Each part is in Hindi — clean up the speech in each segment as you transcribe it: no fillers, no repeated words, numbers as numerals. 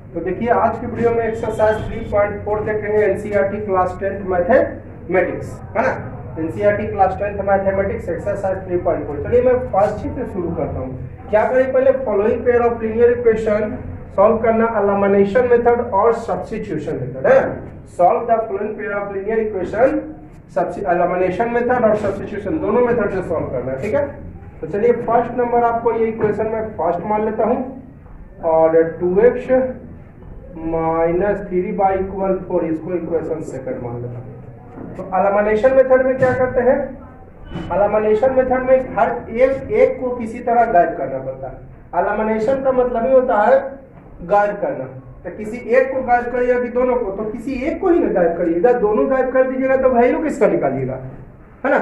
तो देखिए आज की वीडियो में एक्सरसाइज 3.4 देखेंगे एनसीईआरटी क्लास 10th मैथमेटिक्स, है ना। NCERT class 10th mathematics exercise 3.4। चलिए मैं फर्स्ट ही से शुरू करता हूँ। क्या करें, पहले following pair of linear equation solve करना, एलिमिनेशन मेथड और सब्स्टिट्यूशन मेथड है। Solve the following pair of linear equation, elimination method और सब्स्टिट्यूशन दोनों मेथड से सॉल्व करना है, ठीक है। तो चलिए फर्स्ट नंबर आपको ये इक्वेशन में फर्स्ट मान लेता हूँ और 2x माइनस 3/4 इसको इक्वेशन सेकंड मान लेता हूँ। तो एलिमिनेशन मेथड में क्या करते हैं, एलिमिनेशन मेथड में हर एक को किसी तरह गायब करना पड़ता है। एलिमिनेशन का मतलब ही होता है गायब करना। तो किसी एक को गायब करिएगा कि दोनों को, तो किसी एक को ही ना गायब करिएगा, दोनों गायब कर दीजिएगा तो वैल्यू किसका निकालिएगा, है ना।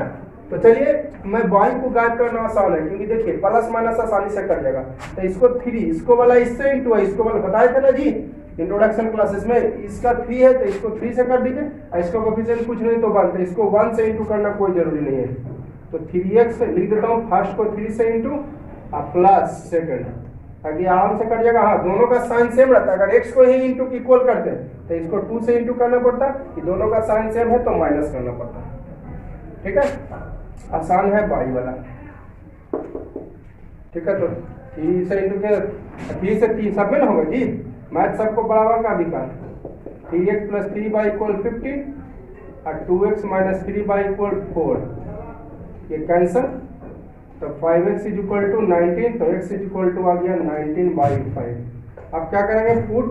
तो चलिए मैं y को गायब करना आसान है, क्योंकि देखिए प्लस माइनस आसानी से कर जाएगा। तो इसको 3, इसको वाला इससे इंटू है, इसको वाला बताए थे ना जी इंट्रोडक्शन क्लासेस में, इसका 3 है तो इसको 3 से कर दीजिए, इसका कोएफिशिएंट कुछ नहीं तो 1, तो इसको 1 से इंटू करना कोई जरूरी नहीं है। तो 3x लिख देता हूँ, फर्स्ट को 3 से इंटू और प्लस सेकंड, ताकि आराम से कट जाएगा। हाँ, दोनों का साइन सेम रहता है। अगर x को ही इंटू इक्वल करते हैं तो इसको 2 से इंटू करना पड़ता है, कि दोनों का साइन सेम है तो माइनस करना पड़ता है, ठीक है। आसान है y वाला, ठीक है। तो 3 से इंटू के 3 से 3 सब में ना होगा जी, मैथ सबको बराबर का अधिकार। 3x प्लस 3/15 और 2x माइनस 3/4 ये कैंसल, तो 5x इज इक्वल टू 19, तो x इज इक्वल टू आ गया 19/5। अब क्या करेंगे, पुट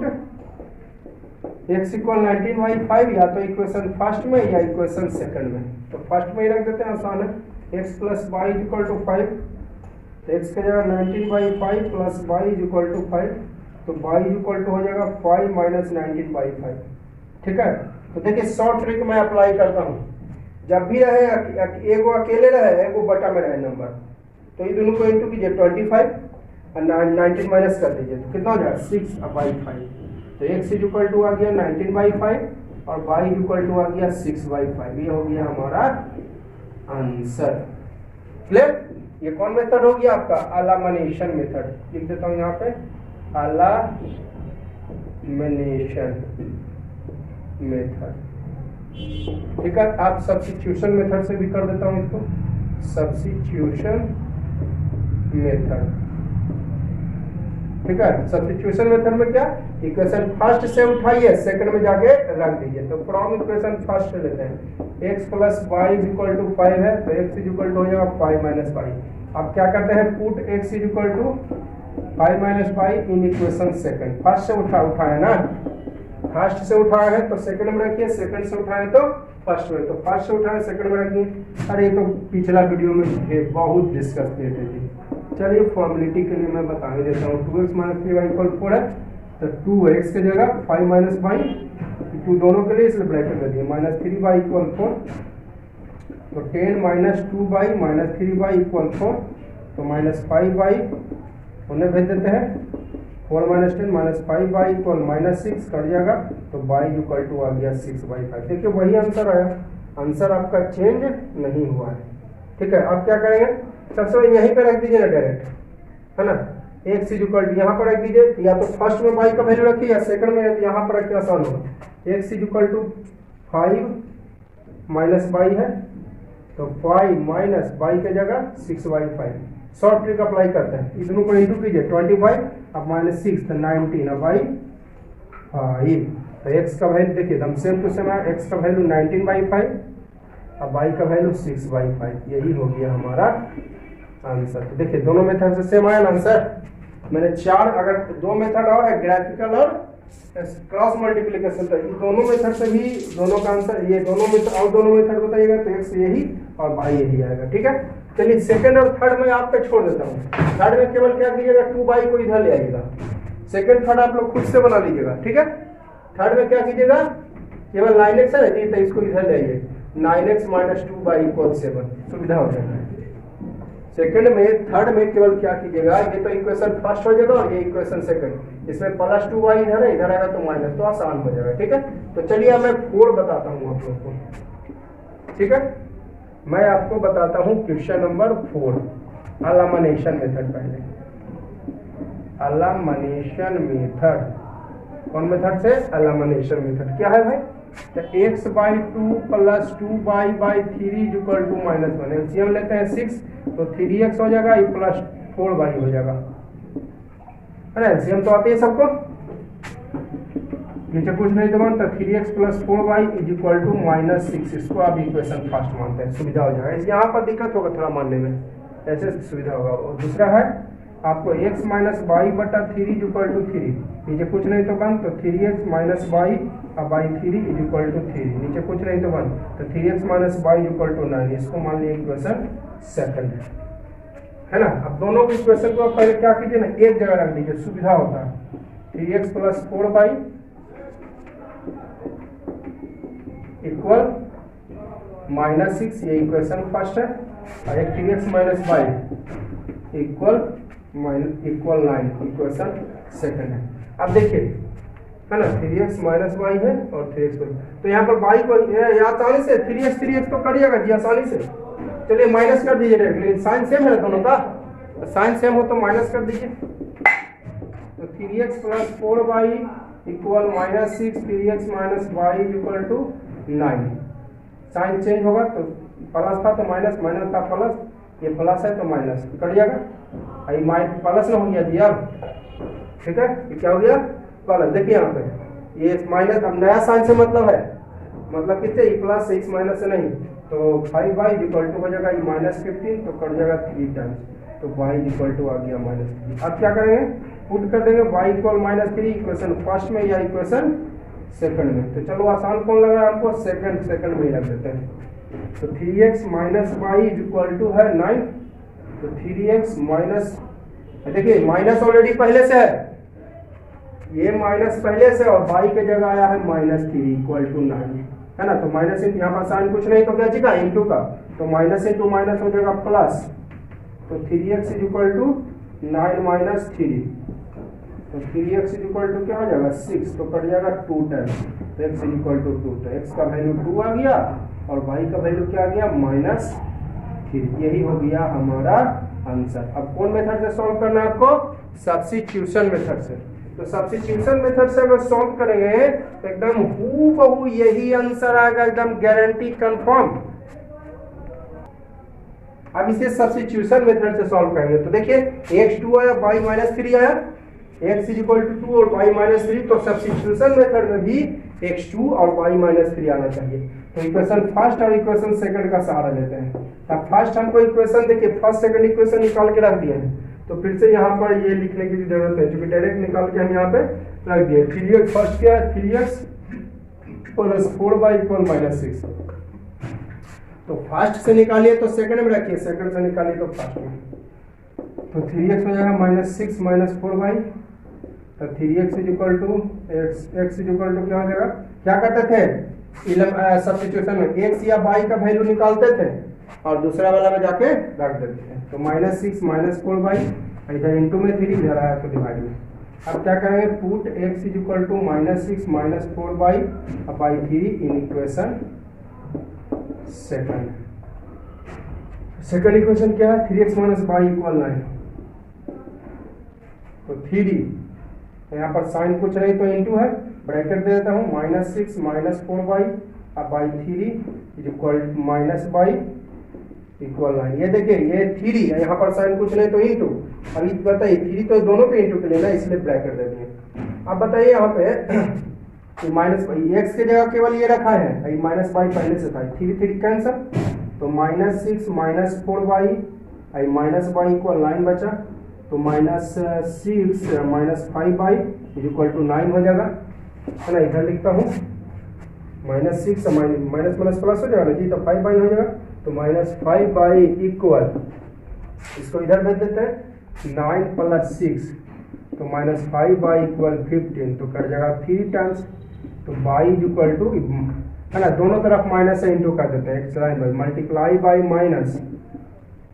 x इक्वल 19/5 या तो इक्वेशन फर्स्ट में या इक्वेशन सेकंड में। तो फर्स्ट में ही रख देते हैं, आसान है। x plus y is equal to 5, तो x का जगह 19/5 plus y is equal to 5, तो y इज इक्वल टू हो जाएगा 5 माइनस 19/5, ठीक है। तो देखिए शॉर्ट ट्रिक मैं अप्लाई करता हूँ, जब भी रहे एगो अकेले रहे एगो बटा में रहे नंबर, तो ये दोनों को इंटू कीजिए 25 और 19 माइनस कर दीजिए, तो कितना हो जाएगा 6/5। तो x इज इक्वल टू आ गया 19/5 और y इज इक्वल टू आ गया 6/5। ये हो गया हमारा आंसर। क्लियर। ये कौन मेथड हो गया आपका, एलिमिनेशन मेथड। लिख देता हूँ यहाँ पे एलिमिनेशन मेथड, ठीक है। आप सब्स्टिट्यूशन मेथड से भी कर देता हूँ इसको, सब्स्टिट्यूशन मेथड, ठीक है। सब्स्टिट्यूशन मेथड में क्या, इक्वेशन फर्स्ट से उठाइए सेकंड में जाके रख दीजिए। तो फ्रॉम इक्वेशन फर्स्ट से लेते हैं, x plus y is equal to 5 है, तो x इज इक्वल टू हो जाएगा 5 माइनस वाई। अब क्या करते हैं, put x is equal to 5 minus y in equation second. First से उठाया ना, फर्स्ट से उठाया है तो सेकंड में रखिए, सेकंड से उठाए तो फर्स्ट में, तो फर्स्ट से उठाए सेकंड में रखिए। अरे तो पिछला वीडियो में बहुत डिस्कस किए थे जी। चलिए फॉर्मेलिटी के लिए मैं बता ही देता हूँ। 2x माइनस 3y=4 है, तो 2x की जगह 5 माइनस वाई, 2 दोनों के लिए इसलिए ब्रैकेट में दिए, माइनस 3y=4, तो 10 माइनस 2y माइनस 3y=4, तो माइनस 5y उन्हें भेज देते हैं। 4 minus 10 minus 5y equal minus 6 cut जाएगा, तो y इक्वल टू आ गया 6/5। देखिए वही आंसर आया, आंसर आपका चेंज नहीं हुआ है, ठीक है। अब क्या करेंगे, सबसे पहले यहीं पे रख दीजिए ना डायरेक्ट, है ना। x इज इक्वल टू यहाँ पर रख दीजिए, या तो फर्स्ट में y का वैल्यू रखिए या सेकंड में यहाँ पर रखिए, आसान होगा। x is equal to 5 minus y है, तो 5 माइनस y की जगह 6/5। शॉर्ट ट्रिक अप्लाई करते हैं, इस दोनों को इंटू कीजिए 25 अब माइनस 6 तो 19 अब y 5। तो x का वैल्यू देखिए एकदम सेम टू सेम है, x का वैल्यू 19/5 अब y का वैल्यू 6/5। यही हो गया हमारा आंसर। तो देखिए दोनों मेथड से सेम आया आंसर। मैंने 4, अगर 2 मेथड और है, ग्राफिकल और क्रॉस मल्टीप्लिकेशन, तो दोनों मेथड से भी दोनों का आंसर, ये दोनों मेथड और दोनों मेथड बताइएगा तो x यही और y यही आएगा, ठीक है। चलिए सेकंड और थर्ड में आप पे छोड़ देता हूँ। थर्ड में केवल क्या कीजिएगा, 2y को इधर ले आइएगा, सेकंड थर्ड आप लोग खुद से बना लीजिएगा, ठीक है। थर्ड में क्या कीजिएगा, केवल 9x है जी, तो इसको इधर ले आइए, 9x माइनस 2y=7, सुविधा हो जाएगा। सेकंड में, थर्ड में केवल क्या कीजिएगा, ये तो इक्वेशन फर्स्ट हो जाएगा और ये इक्वेशन सेकंड, इसमें प्लस 2y इधर है, इधर आएगा तो माइनस, तो आसान हो जाएगा, ठीक है। तो चलिए अब मैं 4 बताता हूँ आप लोग को, ठीक है। मैं आपको बताता हूँ क्वेश्चन नंबर 4, एलिमिनेशन मेथड। पहले एलिमिनेशन मेथड, कौन मेथड से? Elimination method. क्या है भाई? तो x/2 plus 2y/3 equal to -1। LCM लेते हैं 6 तो 3x हो जाएगा, ये प्लस 4y हो जाएगा, है ना। एलसीएम तो आती है सबको, नीचे कुछ नहीं तो बनता 3x plus 4y is equal to -6। इसको आप इक्वेशन फर्स्ट मानते हैं, सुविधा हो जाएगा। यहाँ पर दिक्कत होगा थोड़ा मानने में, ऐसे सुविधा होगा। और दूसरा है आपको x माइनस वाई बटा 3 इज इक्वल टू 3, नीचे कुछ नहीं तो बन तो 3x minus y by 3 is equal to 3, नीचे कुछ नहीं तो बन तो 3x minus y is equal to 9। इसको मान लिया इक्वेशन सेकंड है ना। अब दोनों इक्वेशन को आप पहले क्या कीजिए ना, एक जगह रख लीजिए, सुविधा होता है। 3x प्लस 4y इक्वल -6, ये इक्वेशन फर्स्ट है। और एक 3x minus y equal 9 equation second है। अब देखिए है ना, 3x माइनस वाई है और 3x तो यहाँ पर y को आसानी से 3x तो करिएगा जी आसानी से। चलिए माइनस कर दीजिए, लेकिन साइन सेम है दोनों का, साइन सेम हो तो माइनस कर दीजिए। तो 3x plus 4y equal -6, 3x minus y equal to 9। Sign change होगा तो प्लस था तो माइनस, माइनस था प्लस, ये प्लस है तो माइनस कर दियागा, प्लस ना हो गया जी अब, ठीक है। ये क्या हो गया? प्लस। देखिए यहाँ पे ये माइनस, अब नया साइन से मतलब है, मतलब कितने प्लस 6 माइनस से नहीं, तो 5y इक्वल टू हो जाएगा ये -15 तो कट जाएगा 3 टाइम्स, तो y इक्वल टू आ गया -3। अब क्या करेंगे? पुट कर देंगे y इक्वल -3 इक्वेशन फर्स्ट में या इक्वेशन सेकंड में। तो चलो आसान कौन लग रहा है आपको? सेकंड में लग देते हैं। तो 3x minus y equal to है 9, तो 3x माइनस, देखिए माइनस ऑलरेडी पहले से है, ये माइनस पहले से और y के जगह आया है -3 इक्वल टू 9, है ना। तो माइनस इंटू, यहाँ पर साइन कुछ नहीं तो क्या जी का इंटू का, तो माइनस इंटू माइनस हो जाएगा प्लस, तो 3x is equal to 9 minus 3, तो 3x इज इक्वल टू क्या हो जाएगा 6, तो कट जाएगा 2 टाइम्स, तो x इज इक्वल टू 2, तो x का वैल्यू 2 आ गया और y का वैल्यू क्या आ गया -3। यही हो गया हमारा आंसर। अब कौन मेथड से सॉल्व करना है आपको? सब्स्टिट्यूशन मेथड से। तो सब्स्टिट्यूशन मेथड से अगर सॉल्व करेंगे तो एकदम हूबहू यही आंसर आएगा, एकदम गारंटी कंफर्म। अब इसे सब्स्टिट्यूशन मेथड से सॉल्व करेंगे तो देखिए x 2 आया, y -3 आया, x इज इक्वल टू 2 और y -3, तो सब्स्टिट्यूशन मेथड में भी x2 और y -3 आना चाहिए। तो इक्वेशन फर्स्ट और इक्वेशन सेकंड का सहारा लेते हैं। अब फर्स्ट हमको इक्वेशन देखिए, फर्स्ट सेकंड इक्वेशन निकाल के रख दिए हैं, तो फिर से यहाँ पर ये लिखने की जरूरत है क्योंकि डायरेक्ट निकाल के हम यहाँ पे रख दिए। 3x फर्स्ट क्या है? 3x प्लस 4y इक्वल -6, तो फर्स्ट से निकालिए तो सेकंड में रखिए, सेकंड से निकालिए तो फर्स्ट में। तो 3x हो जाएगा -6 माइनस 4y, तो 3x is equal to x is equal to क्या हो जाएगा? क्या करते थे सब्स्टिट्यूशन में, x या y का वैल्यू निकालते थे और दूसरा वाला में जाके रख देते थे। तो -6 माइनस 4y, इधर इंटू में 3, इधर आया तो डिवाइड में। अब क्या करेंगे? Put x is equal to -6 minus 4y by 3 in equation second. Second equation क्या है? 3x माइनस y इक्वल 9, तो 3, यहाँ पर साइन कुछ नहीं तो इंटू है, ब्रैकेट दे देता हूँ, -6 minus 4y by 3 is equal -y equal 9। ये देखिए ये 3 है, यहाँ पर साइन कुछ नहीं तो इंटू, अभी बताइए 3 तो दोनों पे इंटू के लिए ना, इसलिए ब्रैकेट दे दिए। अब बताइए यहाँ पे माइनस x के जगह केवल ये रखा है, ये -y पहले से था, 3 कैंसर, तो -6 माइनस 4y -y इक्वल 9 बचा, तो -6 minus 5y is equal to 9 हो जाएगा, है ना। इधर लिखता हूँ -6 माइनस प्लस प्लस हो जाएगा जी, तो 5y हो जाएगा, तो -5y इक्वल, इसको इधर भेज देते हैं 9 प्लस 6, तो -5y इक्वल 15, तो कर जाएगा 3 टाइम्स, तो y इज इक्वल टू, है ना, दोनों तरफ माइनस से इंटू कर देते हैं, x line by multiply by minus,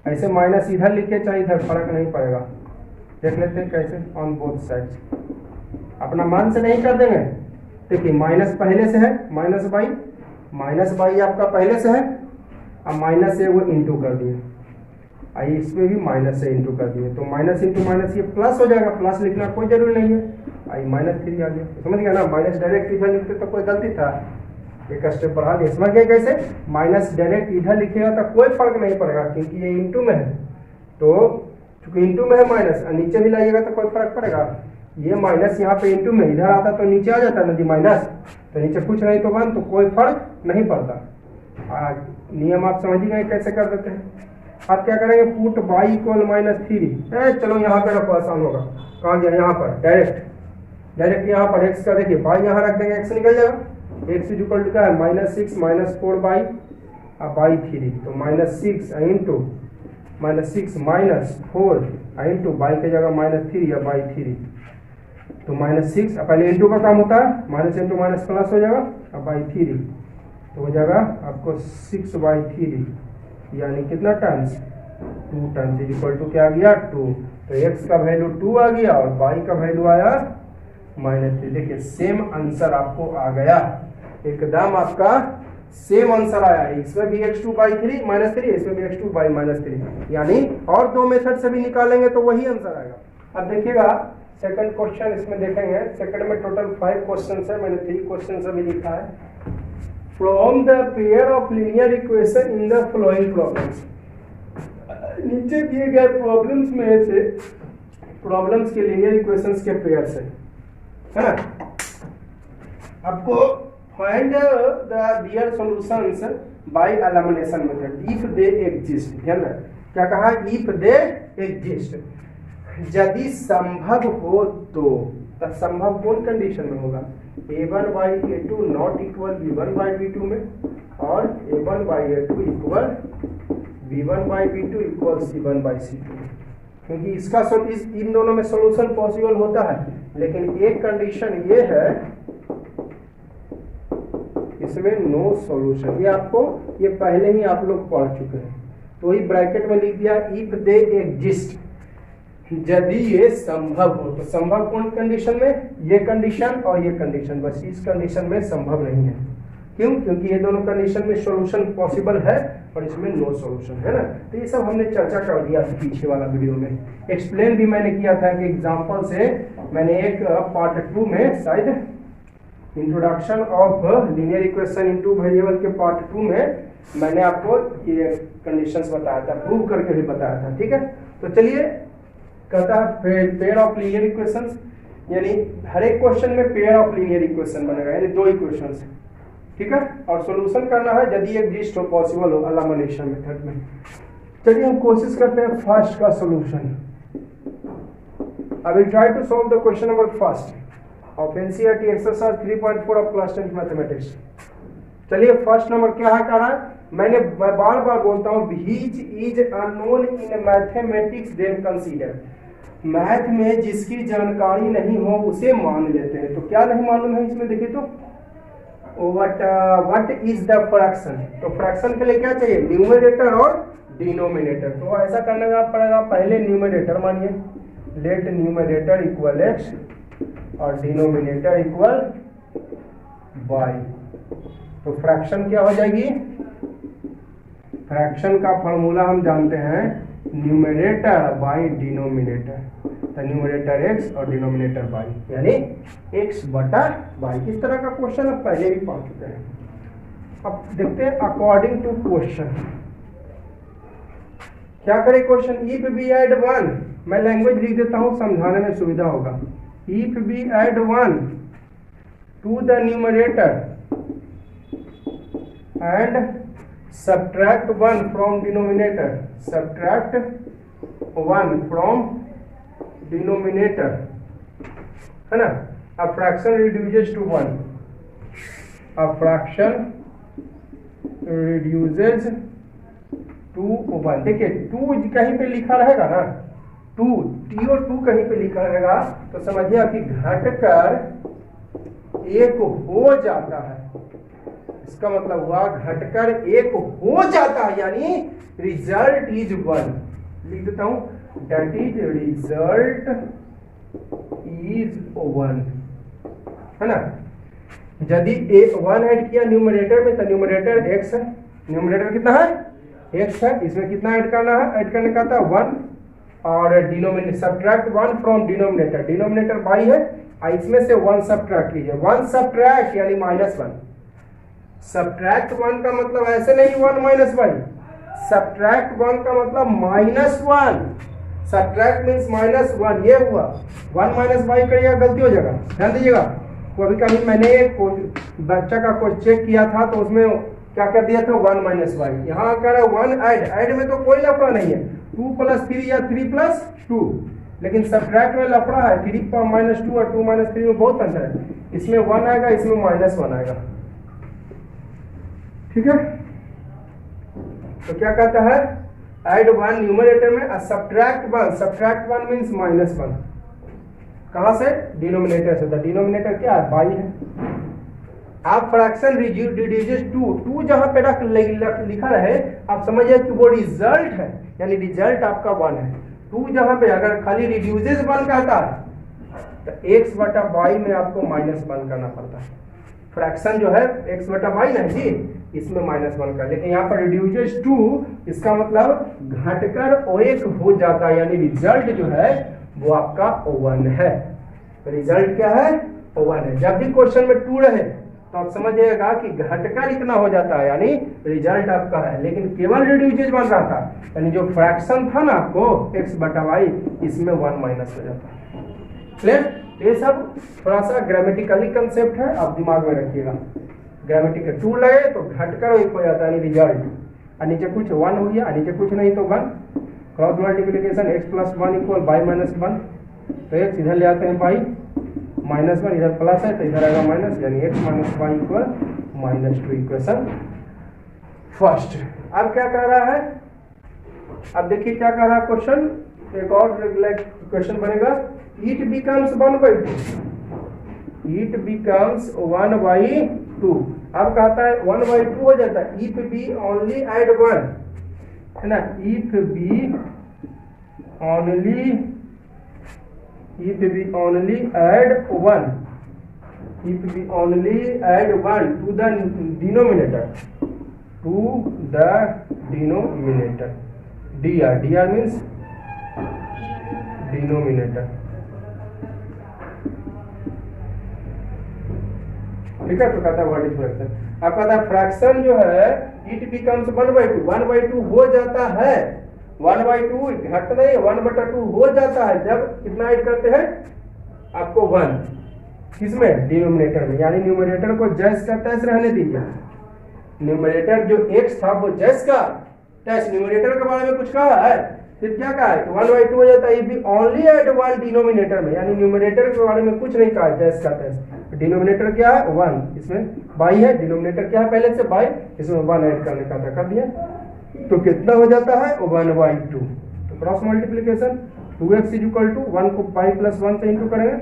ऐसे माइनस इधर लिखे चाहे इधर, फर्क नहीं पड़ेगा। देख लेते हैं कैसे, ऑन बोथ साइड्स, अपना मान से नहीं कर देंगे। देखिए माइनस पहले से है, माइनस बाई आपका पहले से है, अब माइनस से वो इंटू कर दिए, इसमें भी माइनस से इंटू कर दिए, तो माइनस इंटू माइनस ये प्लस हो जाएगा, प्लस लिखना कोई जरूरी नहीं है। आई -3 आ गया, समझ गया ना। माइनस डायरेक्ट इधर लिखते तो कोई गलती था, एक स्टेप बढ़ा दिया, समझ गए कैसे। माइनस डायरेक्ट इधर लिखेगा तो कोई फर्क नहीं पड़ेगा, क्योंकि ये इंटू में है, तो चूंकि इंटू में है माइनस, और नीचे भी लाइएगा तो कोई फर्क पड़ेगा। ये माइनस यहाँ पे इंटू में, इधर आता तो नीचे आ जाता ना जी माइनस, तो नीचे कुछ नहीं तो 1, तो कोई फर्क नहीं पड़ता। नियम आप समझ गए कैसे कर देते हैं। आप क्या करेंगे, पुट y इक्वल -3, चलो यहाँ पे रखो, आसान होगा। कहाँ गया, यहाँ पर डायरेक्ट यहाँ पर x का देखिए, y यहाँ रख देंगे, x निकल जाएगा। x इक्वल टू क्या है, -6 -4 बाई 3, तो -6 इंटू -6 -4 इंटू बाई की जगह -3 या बाई 3, तो -6, पहले इंटू का काम होता है, माइनस इंटू माइनस प्लस हो जाएगा, अब बाई 3 तो हो जाएगा आपको 6/3, यानी कितना टाइम्स, 2 टाइम्स इक्वल टू क्या आ गया 2, तो x का वैल्यू 2 आ गया और y का वैल्यू आया -3। देखिए सेम आंसर आपको आ गया, एकदम आपका सेम आंसर आया। इसमें भी x2/3 -3, इसमें भी x2/-3, यानी और दो मेथड से भी निकालेंगे तो वही आंसर आएगा। अब देखिएगा सेकंड क्वेश्चन इसमें देखेंगे। सेकंड में टोटल 5 क्वेश्चन है, मैंने 3 क्वेश्चन अभी लिखा है। From the pair of linear equation in the flowing problems, नीचे दिए गए प्रॉब्लम्स में से प्रॉब्लम्स के लीनियर इक्वेशंस के पेयर से, है ना, आपको find the their solutions by elimination method if they exist. ध्यान रखें क्या कहा, इफ दे एग्जिस्ट, यदि संभव हो तो। संभव कौन कंडीशन में होगा, a1/a2 नॉट इक्वल b1/b2 में, और a1/a2 equal b1/b2 equal c1/c2, क्योंकि इसका इन दोनों में सॉल्यूशन पॉसिबल होता है, लेकिन एक कंडीशन ये है इसमें नो सॉल्यूशन। ये आपको ये पहले ही आप लोग पढ़ चुके हैं, तो ही ब्रैकेट में लिख दिया इफ दे एग्जिस्ट, यदि ये संभव हो। तो संभव कौन कंडीशन में, ये कंडीशन और ये कंडीशन, बस इस कंडीशन में संभव नहीं है। क्यों, क्योंकि ये दोनों कंडीशन में सॉल्यूशन पॉसिबल है और इसमें नो सॉल्यूशन है ना। तो ये सब हमने चर्चा कर दिया था पीछे वाला वीडियो में, एक्सप्लेन भी मैंने किया था कि एग्जांपल से। मैंने एक पार्ट 2 में शायद introduction of linear equation into variable के पार्ट 2 में मैंने आपको ये कंडीशंस बताया था, प्रूव करके भी बताया था। ठीक है, तो चलिए कहता है पेयर ऑफ लीनियर इक्वेशंस, यानी हर एक क्वेश्चन में पेयर ऑफ लीनियर इक्वेशन बनेगा, यानी 2 इक्वेशंस, ठीक है, और सॉल्यूशन करना है यदि एग्जिस्ट हो, पॉसिबल हो एलिमिनेशन मेथड में। चलिए हम कोशिश करते हैं फर्स्ट का solution. I will try to solve the question number first of NCERT exercise 3.4 of class 10 mathematics. चलिए फर्स्ट नंबर क्या है, कह रहा है, मैं बार बार बोलता हूँ, which is unknown in mathematics then consider. Math में जिसकी जानकारी नहीं हो उसे मान लेते हैं। तो क्या नहीं मालूम है इसमें, देखिए तो व्हाट इज द फ्रैक्शन। तो फ्रैक्शन के लिए क्या चाहिए, न्यूमरेटर और डिनोमिनेटर। तो ऐसा करने का पड़ेगा, पहले न्यूमरेटर मानिए, लेट न्यूमरेटर इक्वल x और डिनोमिनेटर इक्वल y। तो फ्रैक्शन क्या हो जाएगी, फ्रैक्शन का फॉर्मूला हम जानते हैं, न्यूमरेटर बाई डिनोमिनेटर। तो न्यूमरेटर x और डिनोमिनेटर y, यानी x बटा y। इस तरह का क्वेश्चन आप पहले भी पढ़ चुके हैं। अब देखते हैं अकॉर्डिंग टू क्वेश्चन क्या करें क्वेश्चन। इफ वी ऐड 1, मैं लैंग्वेज लिख देता हूं समझाने में सुविधा होगा। If we add 1 to the numerator and subtract 1 from denominator, subtract 1 from denominator, है ना। A fraction reduces to 1, a fraction reduces to 1। देखिए 2 कहीं पे लिखा रहेगा ना, 2 t और 2 कहीं पे लिखा रहेगा, तो समझिए कि घटकर 1 हो जाता है। इसका मतलब हुआ घटकर 1 हो जाता है, यानी रिजल्ट इज 1। लिख देता हूं, दैट इज रिजल्ट इज 1, है ना। यदि 1 ऐड किया न्यूमरेटर में, तो न्यूमरेटर x है, न्यूमरेटर कितना है x है, इसमें कितना ऐड करना है, ऐड करने का था 1, और denominator subtract 1 from denominator, denominator by है, इसमें से 1 सब्ट्रैक्ट कीजिए, 1 सब्ट्रैक्ट यानी -1। सब्ट्रैक्ट 1 का मतलब ऐसे नहीं 1 माइनस वाई, सब्ट्रैक्ट 1 का मतलब -1, सब्ट्रैक्ट मीन्स -1, ये हुआ 1 माइनस वाई करिएगा गलती हो जाएगा, ध्यान दीजिएगा। कभी कभी मैंने बच्चा का कोई चेक किया था तो उसमें क्या कर दिया था 1 माइनस वाई, यहाँ कर 1 ऐड में तो कोई लफड़ा नहीं है, 2 + 3 या 3 + 2, लेकिन सब्ट्रैक्ट में लफड़ा है, 3 - 2 और 2 - 3 में बहुत अंतर है, इसमें 1 आएगा, इसमें -1 आएगा, ठीक है। तो क्या कहता है ऐड 1 न्यूमरेटर में, सब्ट्रैक्ट 1, सब्ट्रैक्ट 1 मीन्स -1, कहां से, डिनोमिनेटर से, तो डिनोमिनेटर क्या है बाई है। आप फ्रैक्शन रिड्यूसेस टू, 2 जहां पे लिखा रहे आप समझिए कि वो रिजल्ट है, यानी रिजल्ट आपका 1 है। 2 जहां पे अगर खाली रिड्यूसेस 1 कहता है तो x/y में आपको -1 करना पड़ता है। फ्रैक्शन जो है x/y ना जी, इसमें -1 का, लेकिन यहाँ पर रिड्यूसेस 2, इसका मतलब घटकर 1 हो जाता है, यानी रिजल्ट जो है वो आपका 1 है। तो रिजल्ट क्या है 1 है। जब भी क्वेश्चन में 2 रहे तो आप समझिएगा कि घटकर इतना हो जाता है, यानी रिजल्ट आपका है, लेकिन केवल रिड्यूसेस 1 रहा था, यानी जो फ्रैक्शन था ना आपको x/y, इसमें 1 माइनस हो जाता है। क्लियर? ये सब थोड़ा सा ग्रामेटिकली कंसेप्ट है, आप दिमाग में रखिएगा। ग्रामेटिकल 2 लगे तो घटकर 1 हो जाता है, यानी रिजल्ट, और नीचे कुछ 1 हो गया, नीचे कुछ नहीं तो 1, क्रॉस मल्टीप्लिकेशन x + 1 = y - 1, तो x इधर ले आते हैं y, -1 इधर प्लस है तो इधर आएगा माइनस, यानी x - y = -2, इक्वेशन फर्स्ट। अब क्या कह रहा है, अब देखिए क्या कह रहा है क्वेश्चन, एक और क्वेश्चन बनेगा, इट बिकम्स 1/2, इट बिकम्स 1/2। अब कहता है 1/2 हो जाता है इफ बी ओनली ऐड 1, है ना, if be only add 1, if we only add 1 to the denominator, dr means denominator, ठीक है। तो कहता है व्हाट इज फ्रैक्शन, अब कहता है फ्रैक्शन जो है इट बिकम्स 1/2, 1/2 हो जाता है, 1/2 घट नहीं 1/2 हो जाता है जब कितना ऐड करते हैं आपको 1, किसमें, डिनोमिनेटर में, यानी न्यूमरेटर को जैस का तैस रहने दीजिए। न्यूमरेटर जो x था वो जैस का तैस, न्यूमरेटर के बारे में कुछ कहा है, फिर क्या कहा है 1/2 हो जाता है if we only add 1 denominator में, यानी न्यूमरेटर के बारे में कुछ नहीं कहा, जैस का तैस। डिनोमिनेटर क्या है 1, इसमें बाई है, डिनोमिनेटर क्या है पहले से बाई, इसमें 1 ऐड करने का था, कर दिया, तो कितना हो जाता है 1/2। तो क्रॉस मल्टीप्लिकेशन 2x = 1 को y + 1 से इंटू करेंगे,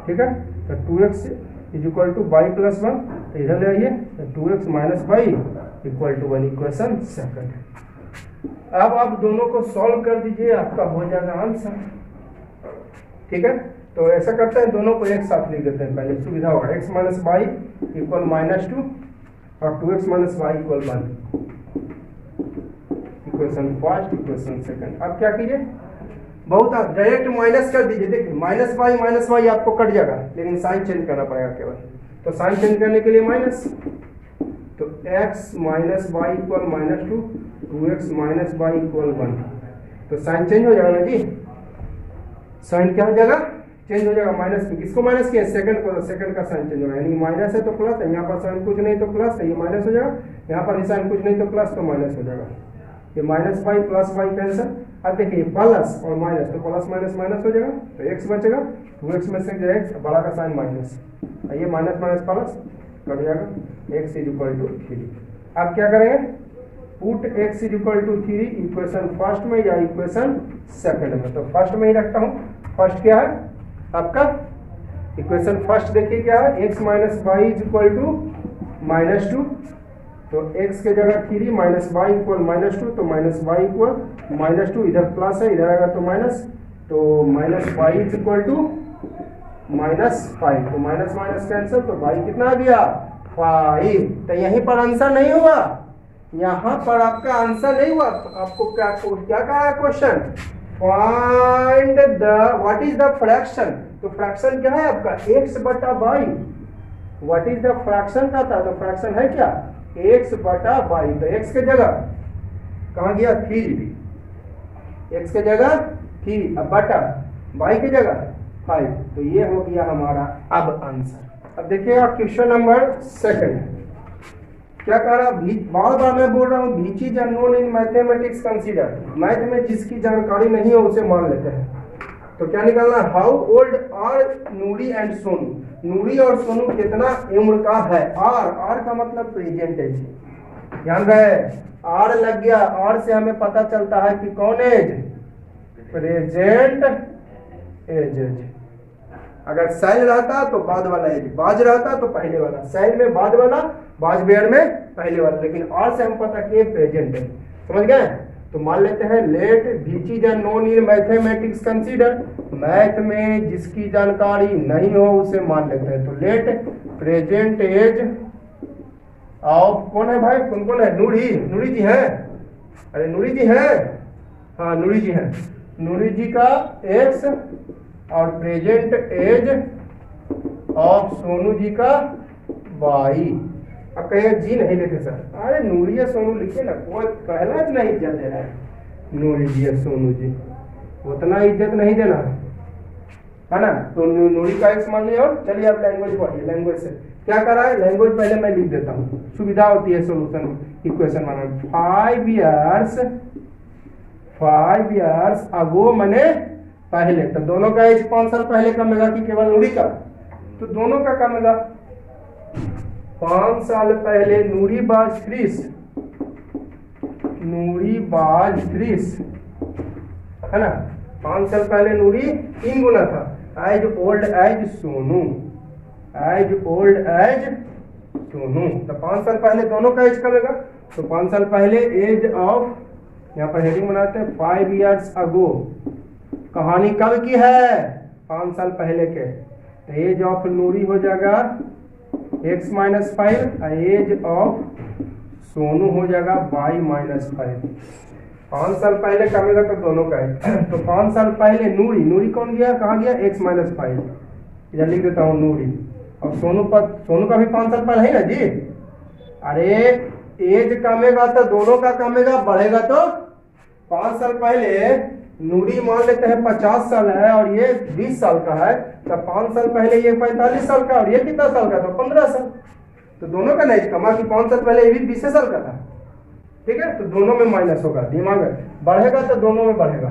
ठीक है, तो 2x = y + 1, तो इधर ले आइए, तो 2x - y = 1, इक्वेशन सेकंड। अब आप दोनों को सॉल्व कर दीजिए, आपका हो जाएगा आंसर, ठीक है। तो ऐसा करते हैं, दोनों को एक साथ लिख देते हैं, पहले सुविधा होगा, x - y = -2 और 2x - y = 1, equation first, equation second. अब क्या कीजिए, बहुत डायरेक्ट माइनस कर दीजिए, देखिए -y आपको कट जाएगा, लेकिन साइन चेंज करना पड़ेगा केवल, तो साइन चेंज करने के लिए माइनस, तो x - y = -2, 2x - y = 1, तो साइन चेंज हो जाएगा ना जी, साइन क्या हो जाएगा, चेंज हो जाएगा, माइनस में किसको माइनस किया, सेकंड को, तो सेकंड का साइन चेंज होगा, यानी माइनस है तो प्लस है, यहाँ पर साइन कुछ नहीं तो प्लस है, ये माइनस हो जाएगा, यहाँ पर साइन कुछ नहीं तो प्लस, तो माइनस हो जाएगा, ये -y + y कैंसिल। अब देखिए प्लस और माइनस, तो प्लस माइनस माइनस हो जाएगा, तो x बचेगा, 2x में से x, बड़ा का साइन माइनस, ये माइनस माइनस प्लस कट जाएगा, x = 3। अब क्या करेंगे, पुट x = 3 इक्वेशन फर्स्ट में या इक्वेशन सेकंड में, तो फर्स्ट में ही रखता हूँ। फर्स्ट क्या है आपका, इक्वेशन फर्स्ट देखिए क्या है, x - y = -2, तो x के जगह 3 - y = -2, तो -y = -2, इधर प्लस है, इधर आएगा तो माइनस, तो -y = -5, तो माइनस माइनस कैंसिल, तो y कितना आ गया 5। तो यहीं पर आंसर नहीं हुआ, यहाँ पर आपका आंसर नहीं हुआ, आपको क्या कहा है question, find the what is the fraction. तो फ्रैक्शन क्या है आपका x बटा y. What is the fraction का था, तो फ्रैक्शन है क्या x बटा वाई। तो x के जगह कहाँ गया 3, x के जगह 3, अब बटा y की जगह 5। तो ये हो गया हमारा अब आंसर। अब देखिएगा क्वेश्चन नंबर 2 क्या कह रहा, बार बार मैं बोल रहा हूँ which is unknown in mathematics consider. Math में जिसकी जानकारी नहीं हो उसे मान लेते हैं। तो क्या निकालना, how old are Noori and Sonu. Noori और सोनू कितना उम्र का है। आर का मतलब प्रेजेंट एज, ध्यान रहे आर लग गया। आर से हमें पता चलता है कि कौन एज, प्रेजेंट एज। अगर सेल रहता तो बाद वाला एज, बाज रहता तो पहले वाला, सेल में बाद वाला, बाज बेयर में पहले वाला, लेकिन आर से हम पता किए प्रेजेंट है। समझ गए। तो मान लेते हैं let which is known in mathematics consider. Math में जिसकी जानकारी नहीं हो उसे मान लेते हैं। तो लेट प्रेजेंट एज ऑफ कौन है भाई, कौन कौन है, नूरी, नूरी जी है, अरे नूरी जी है, हाँ नूरी जी है, नूरी जी का एक्स और present age of Sonu ji का वाई। अब कहे जी नहीं लिखे सर, अरे नूरी सोनू लिखे ना, कोई पहला इतना इज्जत दे रहा है, नूरी जी सोनू जी, उतना इज्जत नहीं देना है ना। तो नूरी का एक्स मान लिया। और चलिए आप लैंग्वेज पढ़िए, लैंग्वेज से क्या कर रहा है, लैंग्वेज पहले मैं लिख देता हूँ, सुविधा होती है सोल्यूशन इक्वेशन बनाने। 5 इयर्स अगो मने पहले, तो दोनों का एज 5 साल पहले कमेगा कि केवल नूरी का, तो दोनों का कमेगा। 5 साल पहले नूरी बाज 30, नूरी बाज 30 है ना। 5 साल पहले नूरी 3 गुना था, as old as Sonu, as old as Sonu. तो 5 साल पहले दोनों का एज कमेगा। तो 5 साल पहले एज ऑफ, यहाँ पर हेडिंग बनाते हैं 5 इयर्स अगो। कहानी कब की है, 5 साल पहले के। एज ऑफ नूरी हो जाएगा x minus 5, age of Sonu हो जाएगा y माइनस 5। 5 साल पहले कमेगा तो दोनों का है। तो 5 साल पहले नूरी, नूरी कौन गया, कहाँ गया, x माइनस 5, इधर लिख देता हूँ नूरी। और सोनू पर, सोनू का भी 5 साल पहले है ना जी। अरे एज कमेगा तो दोनों का कमेगा, बढ़ेगा तो 5 साल पहले नूरी मान लेते हैं 50 साल है और ये 20 साल का है, तो 5 साल पहले ये 45 साल का और ये कितना साल का, तो 15 साल। तो दोनों का नहीं कमा कि 5 साल पहले ये भी 20 साल का था, ठीक है। तो दोनों में माइनस होगा, दिमाग में बढ़ेगा तो दोनों में बढ़ेगा।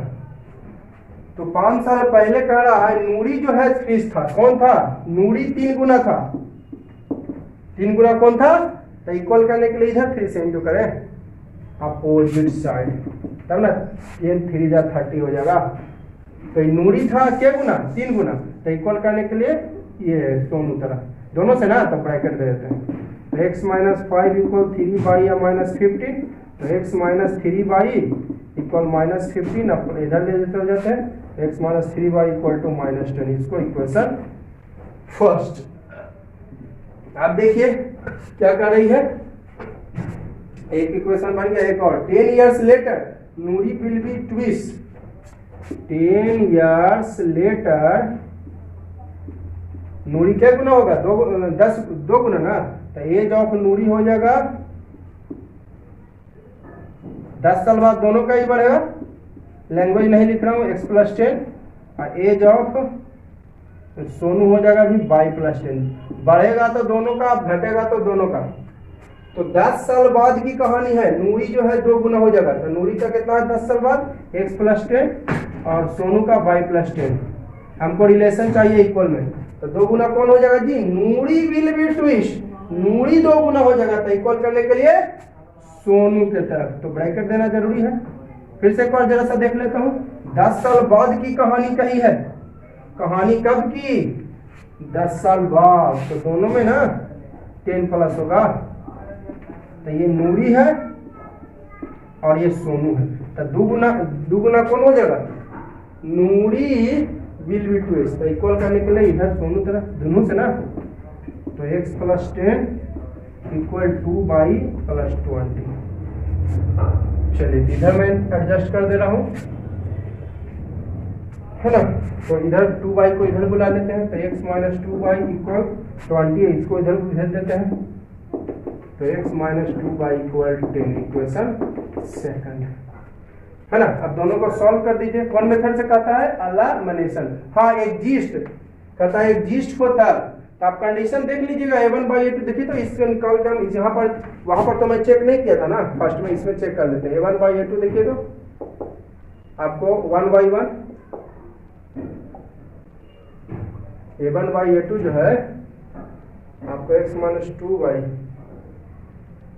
तो 5 साल पहले कह रहा है नूरी जो है 30 था, कौन था, नूरी 3 गुना था। 3 गुना कौन था, तो इक्वल करने के लिए इधर 3 से इंटू करें अपोजिट साइड, तब ना ये 3 जा 30 हो जाएगा। तो नूरी था क्या गुना, 3 गुना। तो इक्वल करने के लिए ये सोनू तरह दोनों से ना, तो ब्रैकेट दे देते हैं। तो x माइनस 5 इक्वल 3 बाई या माइनस 15। तो x minus 3 by equal minus 15, अब इधर ले देते हो जाते हैं x minus 3 by equal to minus 10। इसको इक्वेशन फर्स्ट। आप देखिए क्या कर रही है, एक इक्वेशन बन गया, एक और। 10 years later Noori will be twice. 10 years later Noori क्या गुना होगा, 2 गुना ना। तो एज ऑफ नूरी हो जाएगा 10 साल बाद दोनों का ही बढ़ेगा। लैंग्वेज नहीं लिख रहा हूँ, x प्लस 10 और एज ऑफ सोनू हो जाएगा भी y प्लस 10। बढ़ेगा तो दोनों का, घटेगा तो दोनों का। तो 10 साल बाद की कहानी है, नूरी जो है 2 गुना हो जाएगा। तो नूरी का कितना है 10 साल बाद, x प्लस 10 और सोनू का y प्लस 10। हमको रिलेशन चाहिए इक्वल में, तो 2 गुना कौन हो जाएगा जी, नूरी विल बी ट्विस्ट। नूरी 2 गुना हो जाएगा, तो इक्वल करने के लिए सोनू के तरफ तो ब्रैकेट देना जरूरी है। फिर से एक बार जरा सा देख लेता हूँ। 10 साल बाद की कहानी कही है, कहानी कब की, 10 साल बाद। तो दोनों में ना 10 प्लस होगा। तो ये नूरी है और ये सोनू है। तो 2 गुना कौन हो जाएगा, नूरी विल बी ट्विस्ट। तो इक्वल करने के लिए इधर सोनू तरफ दोनों से ना, तो x plus 10 equal 2 by plus 20। चलिए इधर मैं एडजस्ट कर दे रहा हूँ, है ना। तो इधर 2y को इधर बुला लेते हैं, तो x माइनस 2y इक्वल 20, इसको इधर भेज देते हैं, तो x minus 2y equal 10, equation second, है ना। अब दोनों को सॉल्व कर दीजिए। कौन मेथड से कहता है? एलिमिनेशन। हाँ, एग्जिस्ट कहता है, एग्जिस्ट को तब, तो आप कंडीशन देख लीजिएगा a1/a2, देखिए तो इससे निकाल के हम यहाँ पर, वहां पर तो मैं चेक नहीं किया था ना, फर्स्ट में इसमें चेक कर लेते हैं। a1/a2 देखिए तो आपको 1/1 a1/a2 जो है आपको x माइनस 2y,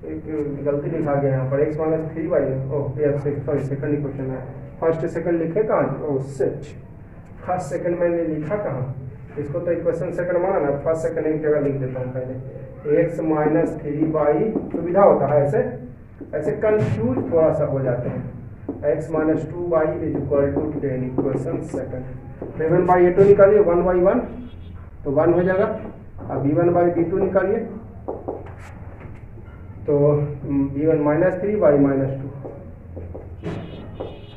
एक गलती लिखा गया यहाँ पर, x minus 3y, sorry second equation है, फर्स्ट सेकंड लिखे कहाँ? ओह शिट, फर्स्ट सेकंड मैंने लिखा कहाँ? इसको तो इक्वेशन सेकंड माना ना, फर्स्ट सेकंड एक जगह लिख देता हूँ पहले। x माइनस 3y, सुविधा होता है ऐसे, ऐसे कंफ्यूज थोड़ा सा हो जाते हैं। x minus 2y is equal to 10, equation second. a1/a2 निकालिए, 1/1 तो 1 हो जाएगा। अब b1/b2 निकालिए, तो b1 minus 3y minus 2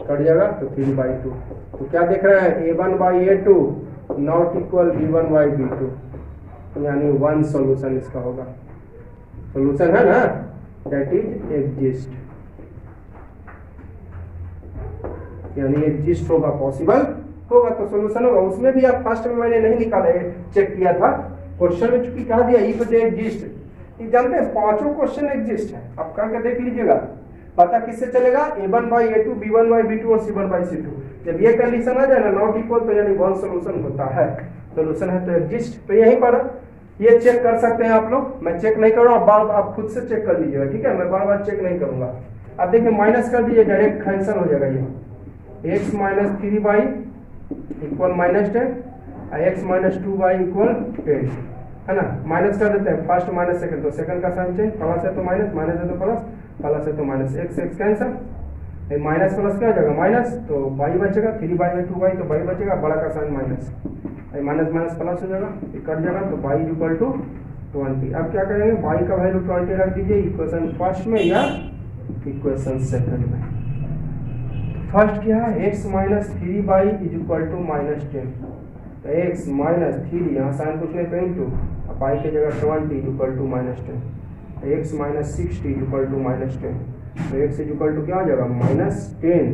cut जाएगा, तो 3/2। तो क्या देख रहे हैं? a1/a2 नॉट इक्वल b1/b2, यानी 1 सॉल्यूशन इसका होगा। सॉल्यूशन है ना, दैट इज एग्जिस्ट, यानी एग्जिस्ट होगा, पॉसिबल होगा तो सॉल्यूशन होगा। उसमें भी आप फर्स्ट में मैंने नहीं निकाला, चेक किया था क्वेश्चन में, चूंकि कहा दिया इफ एग्जिस्ट, जानते हैं पांचों क्वेश्चन एग्जिस्ट है, आप करके देख लीजिएगा, पता किससे चलेगा? a1/a2, b1/b2 और c1/c2। जब ये कंडीशन आ जाए ना नॉट इक्वल, तो यानी 1 सॉल्यूशन होता है, सॉल्यूशन है तो एग्जिस्ट। तो यहीं पर ये चेक कर सकते हैं आप लोग, मैं चेक नहीं कर रहा हूँ, बार आप खुद से चेक कर लीजिएगा, ठीक है, मैं बार बार चेक नहीं करूंगा। अब देखिए माइनस कर दीजिए, डायरेक्ट कैंसिल हो जाएगा ये, x minus 3y equal minus 10, x minus 2y equal 10, है ना। माइनस कर देते हैं, फर्स्ट माइनस सेकंड, तो सेकंड का साइन चेंज, प्लस है तो माइनस, माइनस है तो प्लस, प्लस है तो minus, x cancel, minus plus क्या हो जाएगा? माइनस, तो y बचेगा, 3y/2y, तो y बचेगा, बड़ा का sign minus, minus minus plus हो जाएगा, ये कट जाएगा, तो y इक्वल टू 20। अब क्या करेंगे? y का वैल्यू 20 रख दीजिए इक्वेशन फर्स्ट में या इक्वेशन सेकंड में। फर्स्ट क्या है? x minus 3y is equal to minus 10, तो x माइनस 3, यहाँ साइन कुछ नहीं तो इंटू, अब y की जगह 20 is equal to minus 10, x minus 60 is equal to minus 10, तो x इज इक्वल टू क्या हो जाएगा? माइनस 10,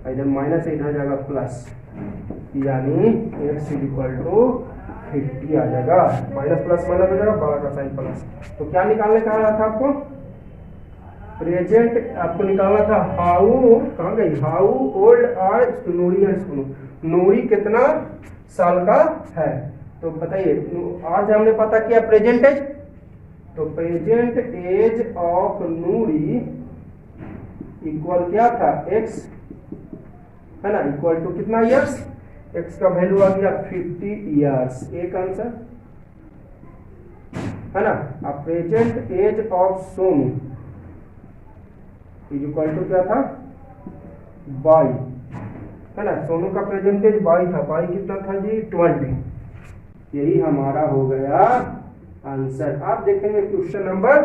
इधर माइनस है, इधर जाएगा प्लस, यानी x इज इक्वल टू 50 आ जाएगा, माइनस प्लस माइनस हो जाएगा, बड़ा का साइन प्लस। तो क्या निकालने का रहा था आपको? प्रेजेंट आपको निकालना था, हाउ, कहाँ गई? How old are Noori and Sunu, Noori कितना साल का है, तो बताइए। आज हमने पता किया प्रेजेंट एज, तो present age of Noori equal क्या था? x, है ना, इक्वल टू कितना ईयर्स? x का वैल्यू आ गया 50 ईयर्स, एक आंसर, है ना। अब present age of Sonu is equal to क्या था? y, है ना, सोनू का प्रेजेंटेज y था, y कितना था जी? 20, यही हमारा हो गया आंसर। आप देखेंगे क्वेश्चन नंबर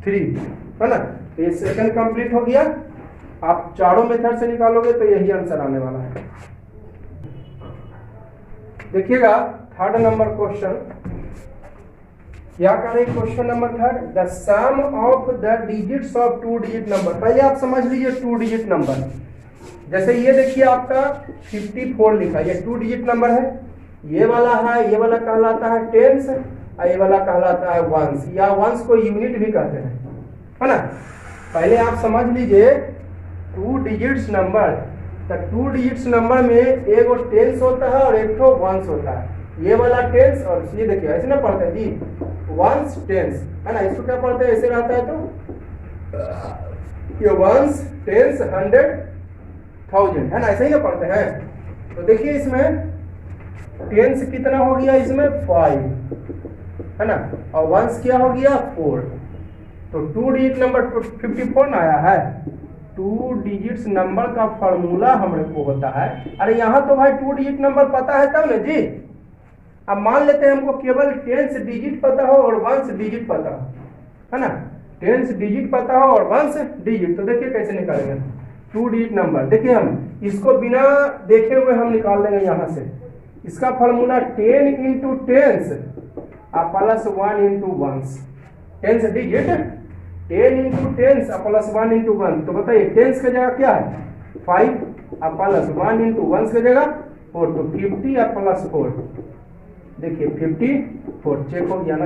3, है ना, तो ये सेकंड कंप्लीट हो गया। आप चारों मेथड से निकालोगे तो यही आंसर आने वाला है। देखिएगा थर्ड नंबर क्वेश्चन, क्या करें? Question number third, the sum of the digits of 2 digit number. पहले आप समझ लीजिए 2 डिजिट नंबर, जैसे ये देखिए आपका 54 लिखा, ये 2 डिजिट नंबर है, ये वाला है, ये वाला कहलाता है टेंस, और ये वाला कहलाता है वंस, या वंस को यूनिट भी कहते हैं, है ना। पहले आप समझ लीजिए 2 डिजिट्स नंबर, तो 2 डिजिट्स नंबर में एक टेंस होता है और एक तो वंस होता है। ये वाला टेंस, और ये देखिए ऐसे ना पढ़ते हैं जी, वंस टेंस, है ना, इसको क्या पढ़ते हैं? ऐसे रहता है, तो ये वंस टेंस 100,000, है ना, ऐसे ही ना पढ़ते हैं। तो देखिए इसमें टेंस कितना हो गया? इसमें 5, है ना, और वंस क्या हो गया? 4। तो 2 डिजिट नंबर 54 आया है। 2 डिजिट्स नंबर का फॉर्मूला हमारे को होता है, अरे यहाँ तो भाई 2 डिजिट नंबर पता है तब ना जी। अब मान लेते हैं हमको केवल टेंस डिजिट पता हो और वंस डिजिट पता हो, है ना, टेंस डिजिट पता हो और वंस डिजिट, तो देखिए कैसे निकालेंगे 2 डिजिट नंबर। देखिए हम इसको बिना देखे हुए हम निकाल देंगे यहाँ से। इसका formula 10 into tens plus 1 into ones. Tens digit 10 into tens plus 1 into one. तो बताइए टेंस का जगह क्या है 5 प्लस 1 इंटू वंस का जगह 4, तो 50 प्लस 4। देखिए 54 चेक हो गया ना,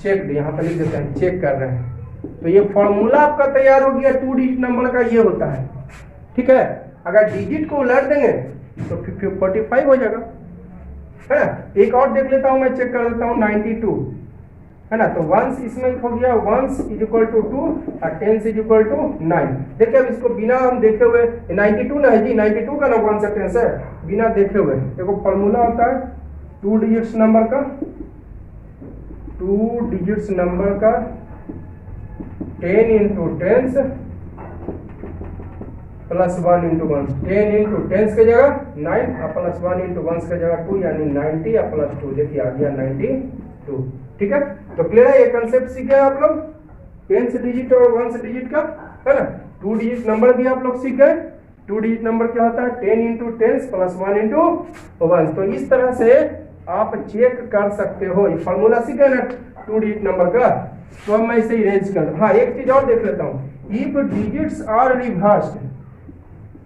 चेक यहाँ पर लिख देते हैं, चेक कर रहे हैं। तो ये फॉर्मूला आपका तैयार हो गया 2 डिजिट नंबर का, ये होता है। ठीक है, अगर डिजिट को उलट देंगे तो 45 हो जाएगा, है ना। एक और देख लेता हूं, मैं चेक कर देता हूं 92, है ना। तो वंस इसमें हो गया, वंस इज इक्वल टू 2 और टेंस इज इक्वल टू 9। देखिए अब इसको बिना हम देखे हुए 92 ना है जी, 92 का ना कौन सा टेंस है, बिना देखे हुए। देखो फॉर्मूला होता है 2 डिजिट्स नंबर का, 2 डिजिट्स नंबर का 10 into tens plus 1 into ones. 10 into tens की जगह 9 और प्लस 1 इंटू वंस की जगह 2, यानी 90 और प्लस 2। देखिए आ गया 92। ठीक है, तो क्लियर है, ये कंसेप्ट सीखे आप लोग टेंस डिजिट और वंस डिजिट का, है ना। 2 डिजिट नंबर भी आप लोग सीख गए। 2 डिजिट नंबर क्या होता है 10 into tens plus 1 into ones. तो इस तरह से आप चेक कर सकते हो। ये फॉर्मूला सीखे ना 2 डिजिट नंबर का, तो अब मैं इसे इरेज कर। हाँ, एक चीज और देख लेता हूँ, इफ डिजिट्स आर रिवर्स्ड,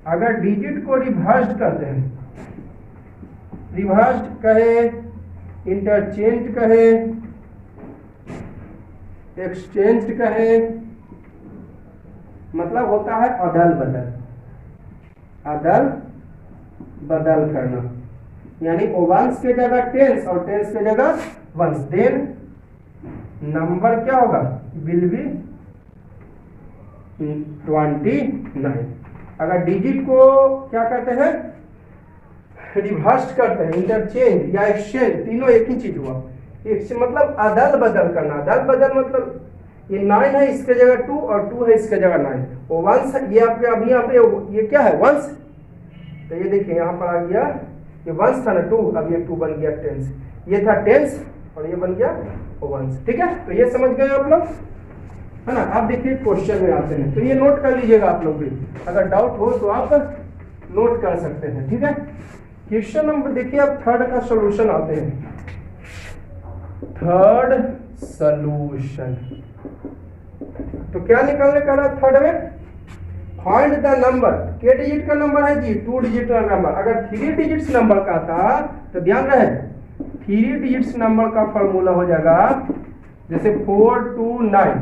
अगर डिजिट को रिवर्स्ड करते हैं, रिवर्स्ड कहे, इंटरचेंज कहे, एक्सचेंज कहे, मतलब होता है अदल बदल, अदल बदल करना। यानी वंस के जगह टेंस और टेंस के जगह वंस, देन नंबर क्या होगा विल बी 29। अगर डिजिट को क्या कहते हैं रिवर्स करते हैं, इंटरचेंज या एक्सचेंज, तीनों एक ही चीज हुआ। मतलब अदल बदल करना। अदल बदल मतलब ये 9 है इसके जगह 2 और 2 है इसके जगह 9। वो वंस, ये आपके अभी यहाँ पे ये क्या है वंस, तो ये देखिए यहाँ पर आ गया, ये वंस था ना 2, अब ये 2 बन गया टेंस। ये था टेंस और ये बन गया वंस। ठीक है, तो ये समझ गए आप लोग, है ना। आप देखिए क्वेश्चन में आते हैं, तो ये नोट कर लीजिएगा आप लोग भी, अगर डाउट हो तो आप नोट कर सकते हैं। ठीक है, क्वेश्चन नंबर देखिए, आप थर्ड का सॉल्यूशन आते हैं। थर्ड सॉल्यूशन, तो क्या निकालने का रहा थर्ड में, फाइंड द नंबर। के डिजिट का नंबर है जी 2 डिजिट का नंबर। अगर 3 डिजिट्स नंबर का था तो ध्यान रहे 3 डिजिट्स नंबर का फॉर्मूला हो जाएगा जैसे 4 2 9,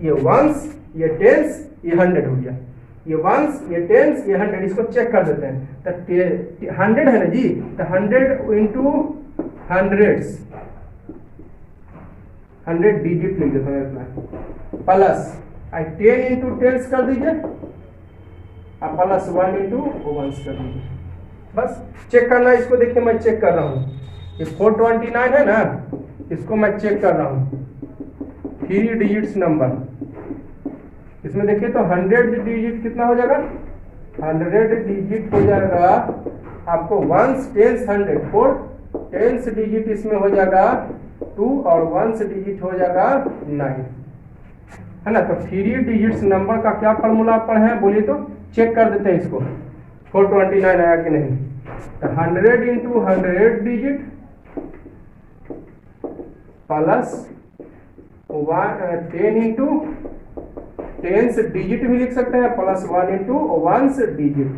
ये वंस, ये टेंस, ये 100 हो गया। ये वंस, ये टेंस, ये 100, इसको चेक कर देते हैं। तो 100 है ना जी, तो 100 इंटू 100 डिजिट लिख देता हूँ इतना, प्लस 10 इंटू टेंस कर दीजिए और प्लस 1 इंटू वंस कर दीजिए। बस चेक करना, इसको देखिए मैं चेक कर रहा हूँ, ये 429 है ना, इसको मैं चेक कर रहा हूँ 3 डिजिट्स नंबर। इसमें देखिए तो 100 डिजिट कितना हो जाएगा, 100 डिजिट हो जाएगा आपको वंस टेंस 100, 4 टेंस डिजिट इसमें हो जाएगा 2 और वंस डिजिट हो जाएगा 9, है ना। तो 3 डिजिट्स नंबर का क्या फॉर्मूला आप पढ़े हैं बोलिए, तो चेक कर देते हैं इसको 429 आया कि नहीं। तो 100 into 100 digit plus 10 into tens digit भी लिख सकते हैं, प्लस 1 इंटू वंस डिजिट।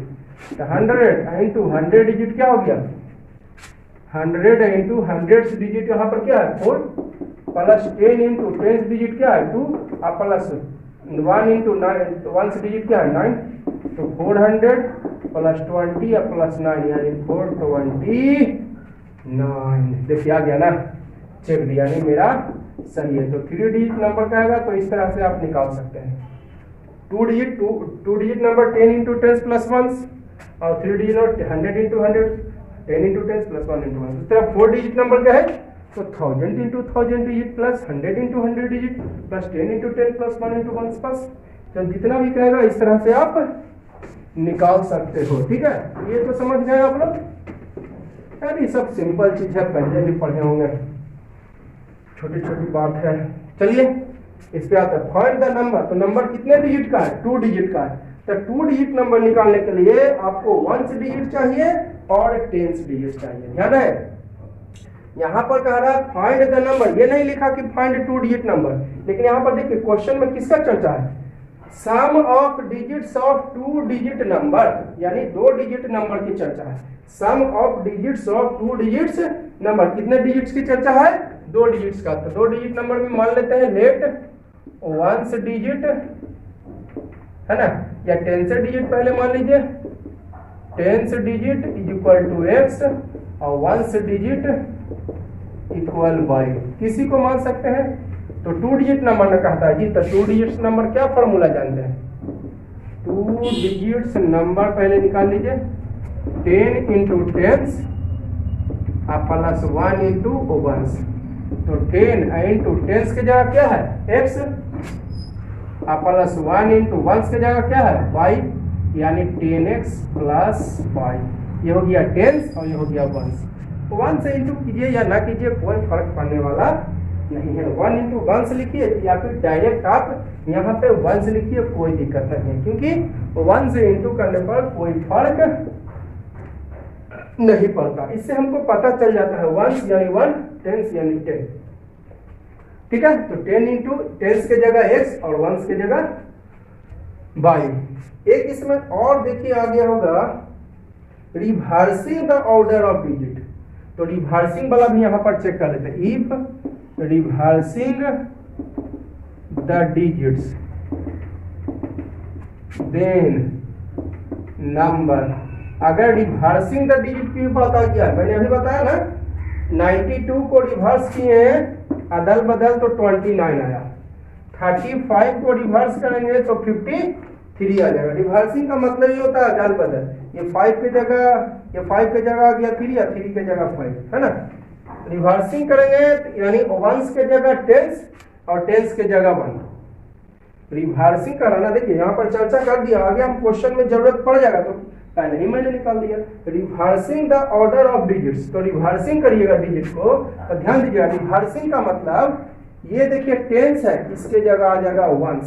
तो 100 इंटू 100 डिजिट क्या हो गया, 100 इंटू 100 डिजिट यहाँ पर क्या है 4, प्लस 10 इंटू 10 डिजिट क्या है 2 और प्लस 1 इंटू 1 डिजिट क्या है 9। तो 400 प्लस 20 और प्लस 9 यानी 429। देखिए आ गया ना, चेक दिया नहीं मेरा सही है। तो 3 डिजिट नंबर का आएगा, तो इस तरह से आप निकाल सकते हैं। 2 डिजिट नंबर 10 इंटू 10 प्लस 1 और 3 digit 100 into 100 10 into 10 plus 1 into 1। इस तरह 4 डिजिट नंबर क्या है, तो 1000 into 1000 digit plus 100 into 100 digit plus 10 into 10 plus 1 into 1 plus, तो जितना भी कहेगा इस तरह से आप निकाल सकते हो। ठीक है, ये तो समझ गए आप लोग। यार ये सब सिंपल चीज है, पहले भी पढ़े होंगे, छोटी छोटी बात है। चलिए इस पे आता है फाइंड द नंबर, तो नंबर कितने डिजिट का है, 2 डिजिट का है। तो 2 डिजिट नंबर निकालने के लिए आपको 1 डिजिट चाहिए और 10 डिजिट चाहिए, ध्यान है। यहाँ पर कह रहा है फाइंड द नंबर, ये नहीं लिखा कि फाइंड 2 डिजिट नंबर, लेकिन यहाँ पर देखिए क्वेश्चन में किसका चर्चा है, sum of digits of 2 digit number, यानी 2 डिजिट नंबर की चर्चा है। Sum of digits of 2 digits number, कितने डिजिट्स की चर्चा है, 2 डिजिट्स का। तो 2 डिजिट नंबर में मान लेते हैं लेट 1 डिजिट है ना, या 10 डिजिट पहले मान लीजिए, 10 digit is equal to x और 1 डिजिट इक्वल y, किसी को मान सकते हैं। तो 2 डिजिट नंबर ने कहता है जी, तो 2 डिजिट नंबर क्या फॉर्मूला जानते हैं, 2 डिजिट्स नंबर पहले निकाल लीजिए, 10 इंटू 10 प्लस 1 इंटू 1, तो 10 इंटू 10 की जगह क्या है x, प्लस 1 इंटू 1 की जगह क्या है y, यानी 10x प्लस y, ये हो गया 10 और ये हो गया 1। 1 से इंटू कीजिए या ना कीजिए कोई फर्क पड़ने वाला नहीं है, 1 इंटू 1 से लिखिए या फिर डायरेक्ट आप यहाँ पे 1 से लिखिए, कोई दिक्कत नहीं है, क्योंकि 1 से इंटू करने पर कोई फर्क नहीं पड़ता। इससे हमको पता चल जाता है 1 यानी 1, 10 यानी 10, ठीक है। तो 10 इंटू 10 के जगह x और 1 के जगह y। एक इसमें और देखिए आ गया होगा reversing the order of digit, तो रिवर्सिंग वाला भी यहाँ पर चेक कर लेते हैं। If reversing the digits then number, अगर रिवर्सिंग द डिजिट की बात आ गया, मैंने अभी बताया ना 92 को रिवर्स किए अदल बदल तो 29 आया, 35 को रिवर्स करेंगे तो 53 आ जाएगा। रिवर्सिंग का मतलब ये होता है अदल बदल, ये 5 की जगह ये 5 की जगह आ गया 3 या 3 की जगह 5, है ना। रिवर्सिंग करेंगे तो यानी 1 के जगह 10 और 10 के जगह 1, रिवर्सिंग कराना। देखिए यहाँ पर चर्चा कर दिया, आगे हम क्वेश्चन में जरूरत पड़ जाएगा तो पहले ही मैंने निकाल दिया। Reversing the order of digits, तो रिवर्सिंग करिएगा डिजिट को, तो ध्यान दीजिएगा रिवर्सिंग का मतलब ये देखिए 10 है, इसके जगह आ जाएगा 1,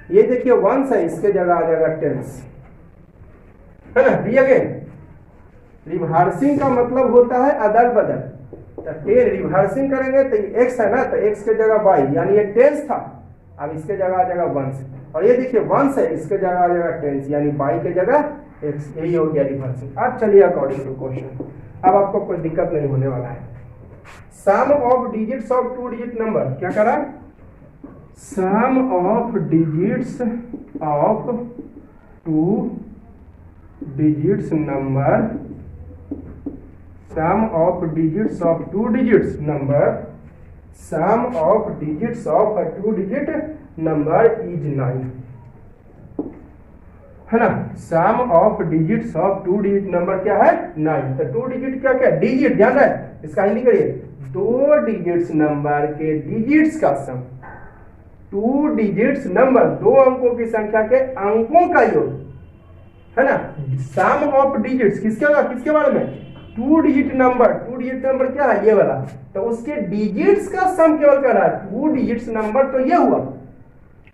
ये देखिए 1 है, इसके जगह आ जाएगा 10, है ना। डी अगेन, रिवर्सिंग का मतलब होता है अदल बदल, तो 10 रिवर्सिंग करेंगे तो x है ना, तो x के जगह y, यानी ये 10 था, अब इसके जगह आ जाएगा 1, और ये देखिए 1 है, इसके जगह आ जाएगा 10, यानी y के जगह x, यही हो गया रिवर्सिंग। अब चलिए अकॉर्डिंग टू क्वेश्चन, अब आपको कोई दिक्कत नहीं होने वाला है। Sum of digits of 2 digit number, क्या करा, sum of digits of 2 digits number, sum of digits of 2 digits number, sum of digits of 2 digit number is 9, है ना। Sum of digits of 2 digit number क्या है 9, तो 2 डिजिट क्या क्या डिजिट, ध्यान है इसका हिंदी करिए, 2 डिजिट्स नंबर के डिजिट्स का सम, 2 डिजिट्स नंबर 2 अंकों की संख्या के अंकों का योग, है ना। सम ऑफ डिजिट्स किसके बारे में, 2 डिजिट नंबर, 2 डिजिट नंबर क्या है ये वाला, तो उसके डिजिट्स का सम केवल कर रहा है 2 डिजिट्स नंबर, तो ये हुआ,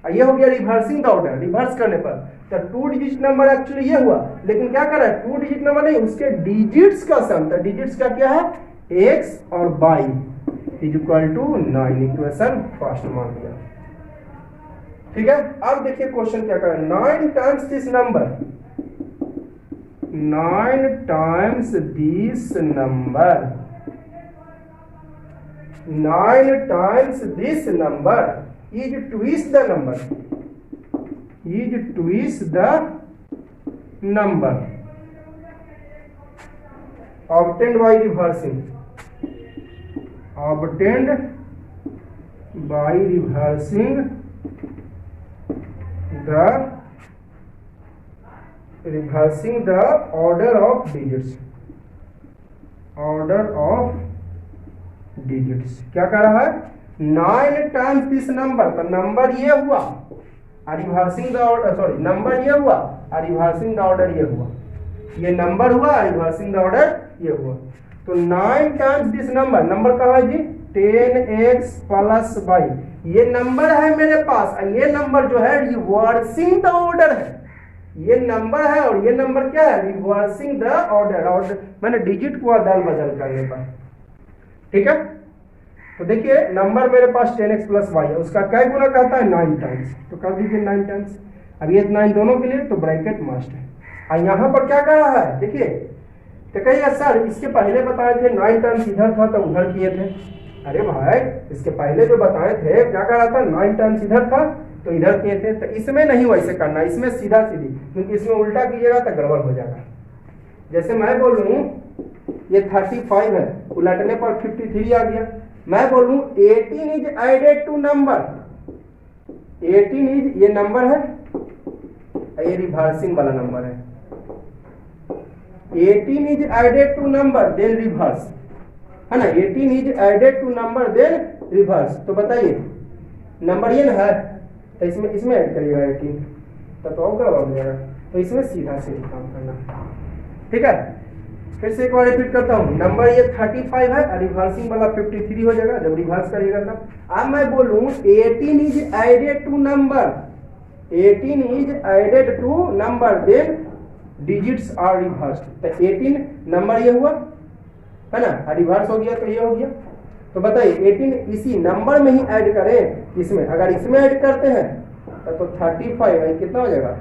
ये हो गया रिवर्सिंग द ऑर्डर, रिवर्स करने पर तो 2 डिजिट नंबर एक्चुअली ये हुआ, लेकिन क्या कर रहा है 2 डिजिट नंबर नहीं, उसके डिजिट्स का सम, तो डिजिट्स का क्या है x और y is equal to 9, equation first मान लिया, ठीक है। अब देखिए क्वेश्चन क्या कर रहा है, 9 times this number, 9 times this number, 9 times this number is twice the number, is twice the number obtained by reversing, obtained by reversing the order of digits, order of digits। क्या कर रहा है 9 टाइम्स दिस नंबर, तो नंबर ये हुआ, reversing the order, sorry number ये हुआ, रिवर्सिंग द ऑर्डर ये हुआ, ये नंबर हुआ, रिवर्सिंग द ऑर्डर ये हुआ। तो 9 टाइम्स दिस नंबर, नंबर कहाँ है जी 10x प्लस y, ये नंबर है मेरे पास, ये नंबर जो है रिवर्सिंग द ऑर्डर है, ये नंबर है और ये नंबर क्या है, रिवर्सिंग द ऑर्डर, और मैंने डिजिट को अदल बदल करने पर, ठीक है। तो देखिए नंबर मेरे पास 10x प्लस वाई है, उसका क्या गुना कहता है 9 टाइम्स, तो कर दीजिए 9 टाइम्स। अब ये 9 दोनों के लिए तो ब्रैकेट मस्ट है। और यहाँ पर क्या कर रहा है देखिए, तो कहिएगा सर इसके पहले बताए थे 9 टाइम्स इधर था तो उधर किए थे। अरे भाई इसके पहले जो बताए थे क्या कर रहा था, 9 टाइम्स इधर था तो इधर किए थे, तो इसमें नहीं वैसे करना, इसमें सीधा सीधी, क्योंकि इसमें उल्टा कीजिएगा तो गड़बड़ हो जाएगा। जैसे मैं बोलूँ ये 35 है, उलटने पर 53 आ गया। मैं बोलूँ 18 is added to number, 18 is ये नंबर है, ये रिवर्सिंग वाला नंबर है, 18 is added to number then reverse, है ना, 18 is added to number then reverse. तो बताइए नंबर ये ना है, तो इसमें ऐड करिएगा 18, तो और गड़बड़ हो जाएगा, तो इसमें सीधा सीधा काम करना, ठीक है। फिर से एक बार रिपीट करता हूँ, नंबर ये 35 है, रिवर्सिंग वाला 53 हो जाएगा जब रिवर्स करिएगा तब। अब मैं बोलूँ 18 is added to number, 18 is added to number then digits are reversed, तो 18 नंबर ये हुआ है ना, रिवर्स हो गया तो ये हो गया। तो बताइए 18 इसी नंबर में ही ऐड करें, इसमें अगर इसमें ऐड करते हैं तो 35 है, कितना हो जाएगा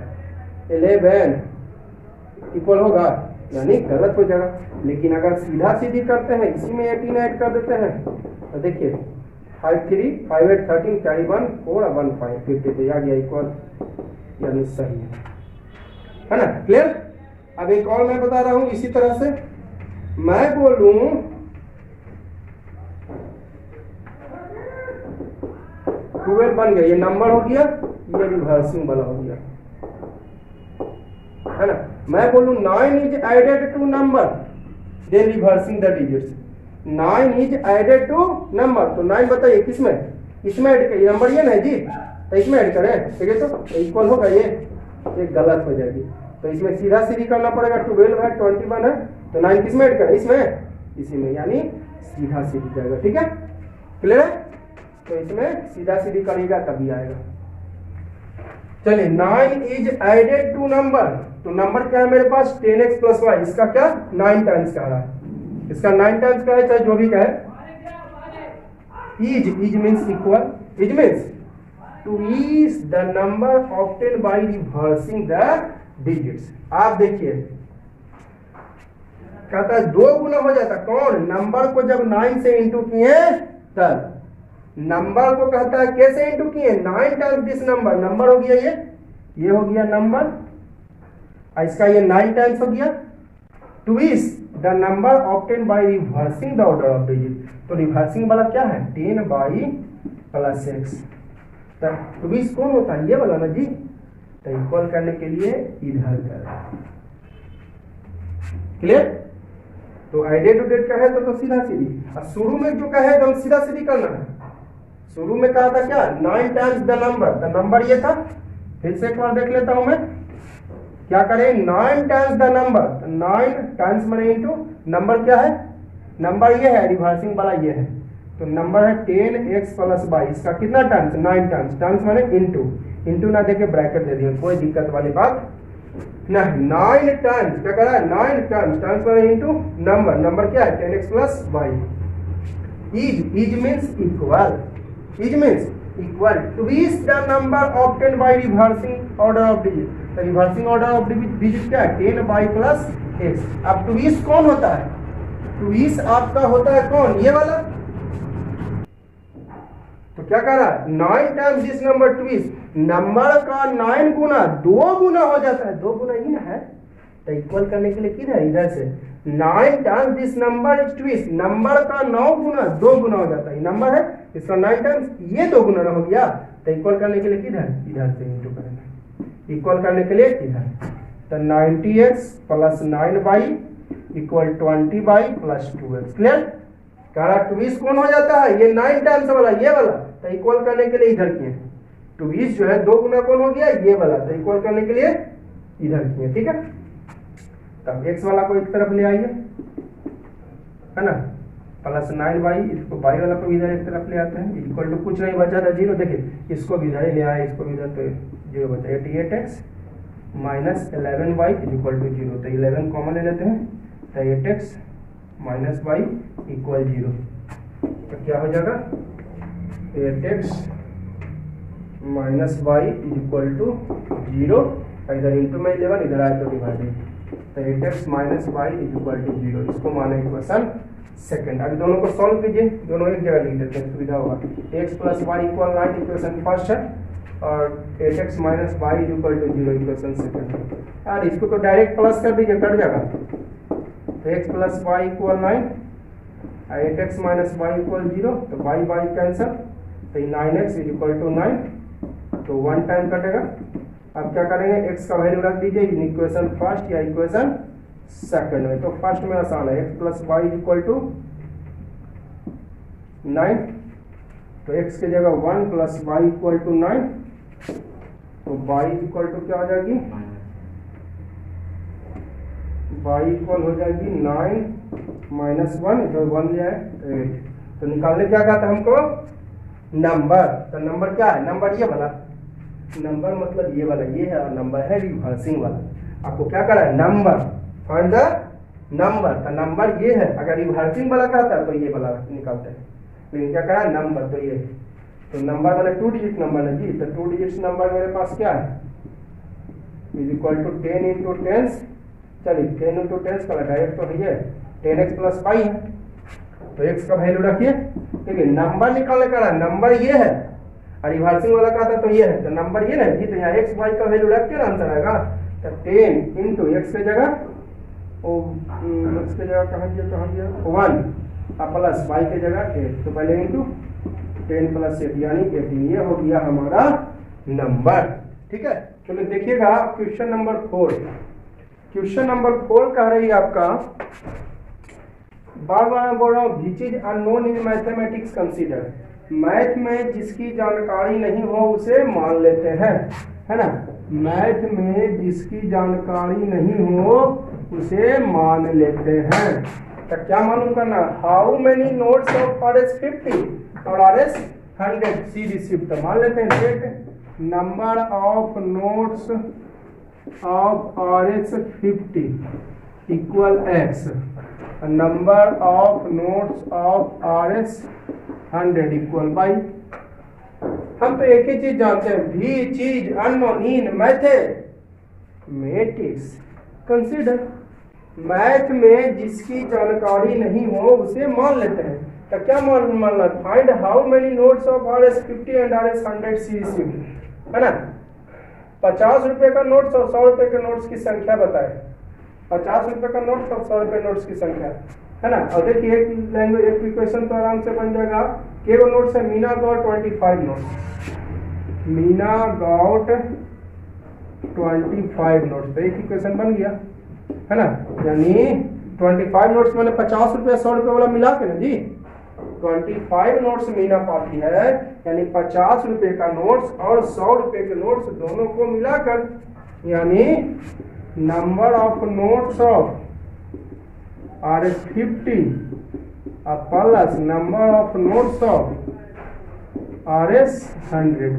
11 इक्वल होगा, यानी गलत हो जाएगा। लेकिन अगर सीधा सीधी करते हैं, इसी में 18 ऐड कर देते हैं, तो देखिए 5 3 5 8 13 कैरी 1 4 1 5 50, तो आ गया इक्वल, यानी सही है ना, क्लियर। अब एक और मैं बता रहा हूं इसी तरह से, मैं बोलूं 12 बन गया, ये नंबर हो गया, ये रिवर्सिंग वाला हो गया, है ना। मैं बोलूं 9 is added to number then reversing the digits, 9 is added to number, तो 9 बताइए किसमें, इसमें ऐड करिए, नंबर ये ना है जी, तो इसमें ऐड करें, ठीक है, तो इक्वल होगा, ये गलत हो जाएगी, तो इसमें सीधा सीधी करना पड़ेगा, 12 है 21 है, तो 9 किसमें ऐड करें, इसमें, इसी में, यानी सीधा सीधी जाएगा, ठीक है, क्लियर है। तो इसमें सीधा सीधी करिएगा तभी आएगा। चलिए 9 इज एडेड टू नंबर, तो नंबर क्या है मेरे पास 10x प्लस वाई, इसका क्या 9 टाइम्स का है, इसका 9 टाइम्स का है, चाहे जो भी कहे। Is means equal, is means to is the number obtain by reversing the digits. आप देखिए कहता है 2 गुना हो जाता, कौन, नंबर को जब 9 से इंटू किए तब, नंबर को कहता है कैसे इंटू किए, 9 टाइम्स दिस नंबर, नंबर हो गया ये हो गया नंबर, इसका ये 9 टाइम्स हो गया, to is the number obtain by reversing the order of digit, तो रिवर्सिंग वाला क्या है 10 बाई प्लस x, तो इज कौन होता है ये वाला ना जी, तो इक्वल करने के लिए इधर कर, क्लियर। तो एडेड टू डेट का है तो सीधा सीधी, और शुरू में जो का है एकदम सीधा सीधी करना है। शुरू में कहा था क्या 9 टाइम्स द नंबर ये था, फिर से एक बार देख लेता हूं मैं, क्या करें 9 टाइम्स द नंबर, 9 टाइम्स माने इनटू, नंबर क्या है, नंबर ये है, रिवर्सिंग वाला ये है, तो नंबर है 10x प्लस वाई, इसका कितना टाइम्स 9 टाइम्स, टाइम्स माने इनटू ना देके ब्रैकेट दे दिया, कोई दिक्कत वाली बात ना, 9 टाइम्स क्या करा है 9 टाइम्स माने इनटू नंबर क्या है 10x plus y, is means equal, is means equal to is the number obtain by reversing order of digit, तो रिवर्सिंग ऑर्डर ऑफ डिजिट क्या है 10 बाई प्लस x। अब टू इज कौन होता है, टू इज आपका होता है कौन, ये वाला, तो क्या कह रहा है 9 times this number two is, number का 9 गुना 2 गुना हो जाता है, 2 गुना ही ना है, तो इक्वल करने के लिए किधर, इधर से 9 times this number is two is, number का 9 गुना 2 गुना हो जाता है, ये नंबर है, इसका 9 टाइम्स ये 2 गुना हो गया, तो इक्वल करने के लिए किधर, इधर से इंटू करेंगे, इक्वल करने के लिए इधर, तो 90x plus 9 by equal 20 by plus 2x, clear. कहा ट्विस कौन हो जाता है, ये 9 टाइम्स वाला ये वाला, तो इक्वल करने के लिए इधर किए, ट्विस जो है 2 गुना कौन हो गया ये वाला, तो इक्वल करने के लिए इधर किए, ठीक है। तब x वाला को एक तरफ ले आइए, है ना, प्लस 9y, इसको y वाला को भी इधर एक तरफ ले आते हैं, इक्वल टू कुछ नहीं बचा था 0, देखिए इसको भी इधर ले आए, इसको भी इधर, तो 0 बचा, 88x minus 11y equal to 0, तो 11 कॉमन ले लेते हैं, तो 8x माइनस y इक्वल 0, तो क्या हो जाएगा 8x minus y equal to 0, इधर इंटू में 11, इधर आए तो डिवाइडेड, तो 8x minus y equal to 0, इसको माने इक्वेशन सेकंड। अभी दोनों को सॉल्व कीजिए, दोनों एक जगह लिख देते हैं, सुविधा होगा। x plus y equal 9 equation first है, और 8x minus y equal to 0 equation second. यार इसको तो डायरेक्ट प्लस कर दीजिए, कट जाएगा, तो x plus y equal 9, 8x minus y equal 0, तो y y कैंसिल, तो 9x इक्वल टू 9, तो 1 टाइम कटेगा। अब क्या करेंगे, x का वैल्यू रख दीजिए इक्वेशन फर्स्ट या इक्वेशन सेकंड में, तो फर्स्ट में आसान है, x plus y equal to 9, तो x की जगह 1 प्लस वाई इक्वल टू 9, तो y इक्वल टू क्या हो जाएगी, y इक्वल हो जाएगी 9 माइनस 1, इधर 1 जाए 8, तो निकालने क्या कहा था हमको, नंबर, तो नंबर क्या है, नंबर ये वाला, नंबर मतलब ये वाला, ये है, और नंबर है रिवर्सिंग वाला। आपको क्या करा है, नंबर, फाइंड द नंबर, तो नंबर ये है, अगर रिवर्सिंग वाला कहता है तो ये वाला निकालते हैं, लेकिन क्या करा नंबर, तो ये, तो नंबर मैंने 2 डिजिट नंबर है जी, तो 2 डिजिट नंबर मेरे पास क्या है, इज इक्वल टू 10 इंटू 10, चलिए 10 इंटू 10 का डायरेक्ट तो है 10x प्लस 5 है, तो x का वैल्यू रखिए, ठीक है, नंबर निकालने का रहा, नंबर ये है, और रिवर्सिंग वाला कहता है तो ये है, तो नंबर ये ना जी, तो यहाँ x y का वैल्यू रख के आंसर आएगा, तो 10 इंटू x की जगह, x की जगह कहाँ दिया 1, और प्लस y की जगह 8, तो पहले इंटू 10 प्लस 8 यानी 18, ये हो गया हमारा नंबर, ठीक है। चलो देखिएगा क्वेश्चन नंबर 4, क्वेश्चन नंबर 4 कह रही है आपका, बार बार मैं बोल रहा हूँ, which is unknown in mathematics consider, math में जिसकी जानकारी नहीं हो उसे मान लेते हैं, है ना, मैथ में जिसकी जानकारी नहीं हो उसे मान लेते हैं, तो क्या मालूम करना, how many notes of RS50 और RS100 सी रिसीव्ड, तो मान लेते हैं, date number of notes of RS50 equal x, number of notes of RS100 equal y। हम तो एक ही चीज जानते हैं, भी चीज unknown in mathematics consider, math में जिसकी जानकारी नहीं हो उसे मान लेते हैं, तो क्या मानना, find how many notes of RS50 and RS100 she received, है ना, 50 रुपए का नोट्स और 100 रुपए के नोट्स की संख्या बताए, 50 रुपए का नोट्स और 100 रुपए नोट्स की संख्या, है ना, और देखिए एक लैंग्वेज एक इक्वेशन तो आराम से बन जाएगा, केवल नोट्स है, Meena got 25 notes, Meena got 25 notes, तो एक इक्वेशन बन गया, है ना, यानी 25 नोट्स मैंने 50 रुपये 100 रुपये वाला मिला के ना जी, 25 नोट्स मीना पाती है, यानी 50 रुपए का नोट्स और 100 रुपए के नोट्स दोनों को मिलाकर, यानी number of notes of RS50 plus number of notes of RS100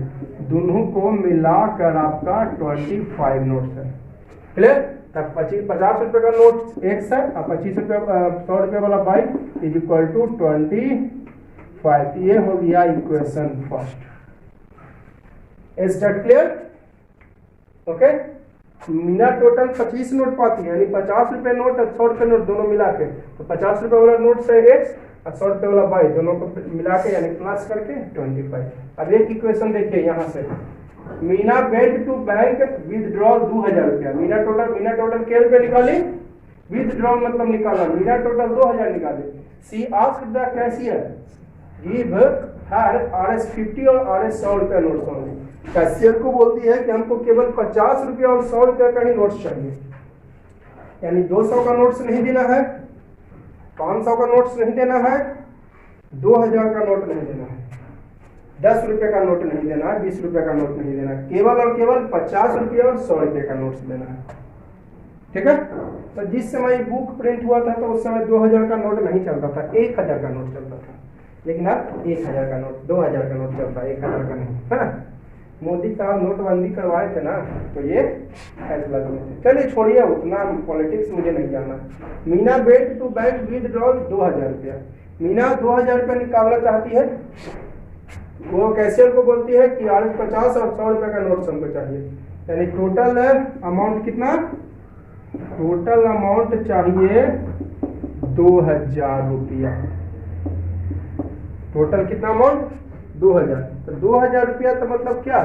दोनों को मिलाकर आपका 25 नोट्स है, क्लियर। तब 50 रुपए का नोट एक्स है, और 25 रुपये 100 रुपये वाला बाइक इज इक्वल टू 25, ये हो गया equation first. Is that clear? Okay, Meena total 25 note पाती है, यानी 50 रुपये नोट और 100 रुपये नोट दोनों मिला के, तो 50 रुपये वाला नोट से एक्स और 100 रुपये वाला बाई दोनों को मिला के यानी प्लस करके 25। अब एक इक्वेशन देखिए यहाँ से, Meena went to bank withdraw 2000 रुपया, मीना टोटल के रुपये निकाली, विदड्रॉ मतलब निकाला, मीना टोटल 2000 निकाले। She asked the cashier give her RS50 और RS100 रुपया नोट्स ओनली, कैशियर को बोलती है कि हमको केवल 50 रुपया और 100 रुपया का ही नोट्स चाहिए, यानी 200 का नोट्स नहीं देना है, 500 का नोट्स नहीं देना है, 2000 का नोट नहीं देना है, 10 रुपये का नोट नहीं देना है, 20 रुपये का नोट नहीं देना है, केवल और केवल 50 रुपये और 100 रुपये का नोट्स देना है, ठीक है। तो जिस समय बुक प्रिंट हुआ था तो उस समय 2000 का नोट नहीं चलता था, 1000 का नोट चलता था। लेकिन अब 1000 का नोट, 2000 का नोट चलता है, 1000 का नहीं, है ना। मोदी साहब नोटबंदी करवाए थे ना, तो ये फैसला लिए थे। चलिए छोड़िए, उतना पॉलिटिक्स मुझे नहीं जानना। Meena wait to bank withdrawal 2000 रुपया। मीना 2000 रुपया निकालना चाहती है, वो कैशियर को बोलती है कि 50 और 100 रुपये का नोट हमको चाहिए। यानी टोटल अमाउंट कितना, टोटल अमाउंट चाहिए 2000 रुपया। टोटल कितना अमाउंट 2000। तो 2000 रुपया तो मतलब क्या,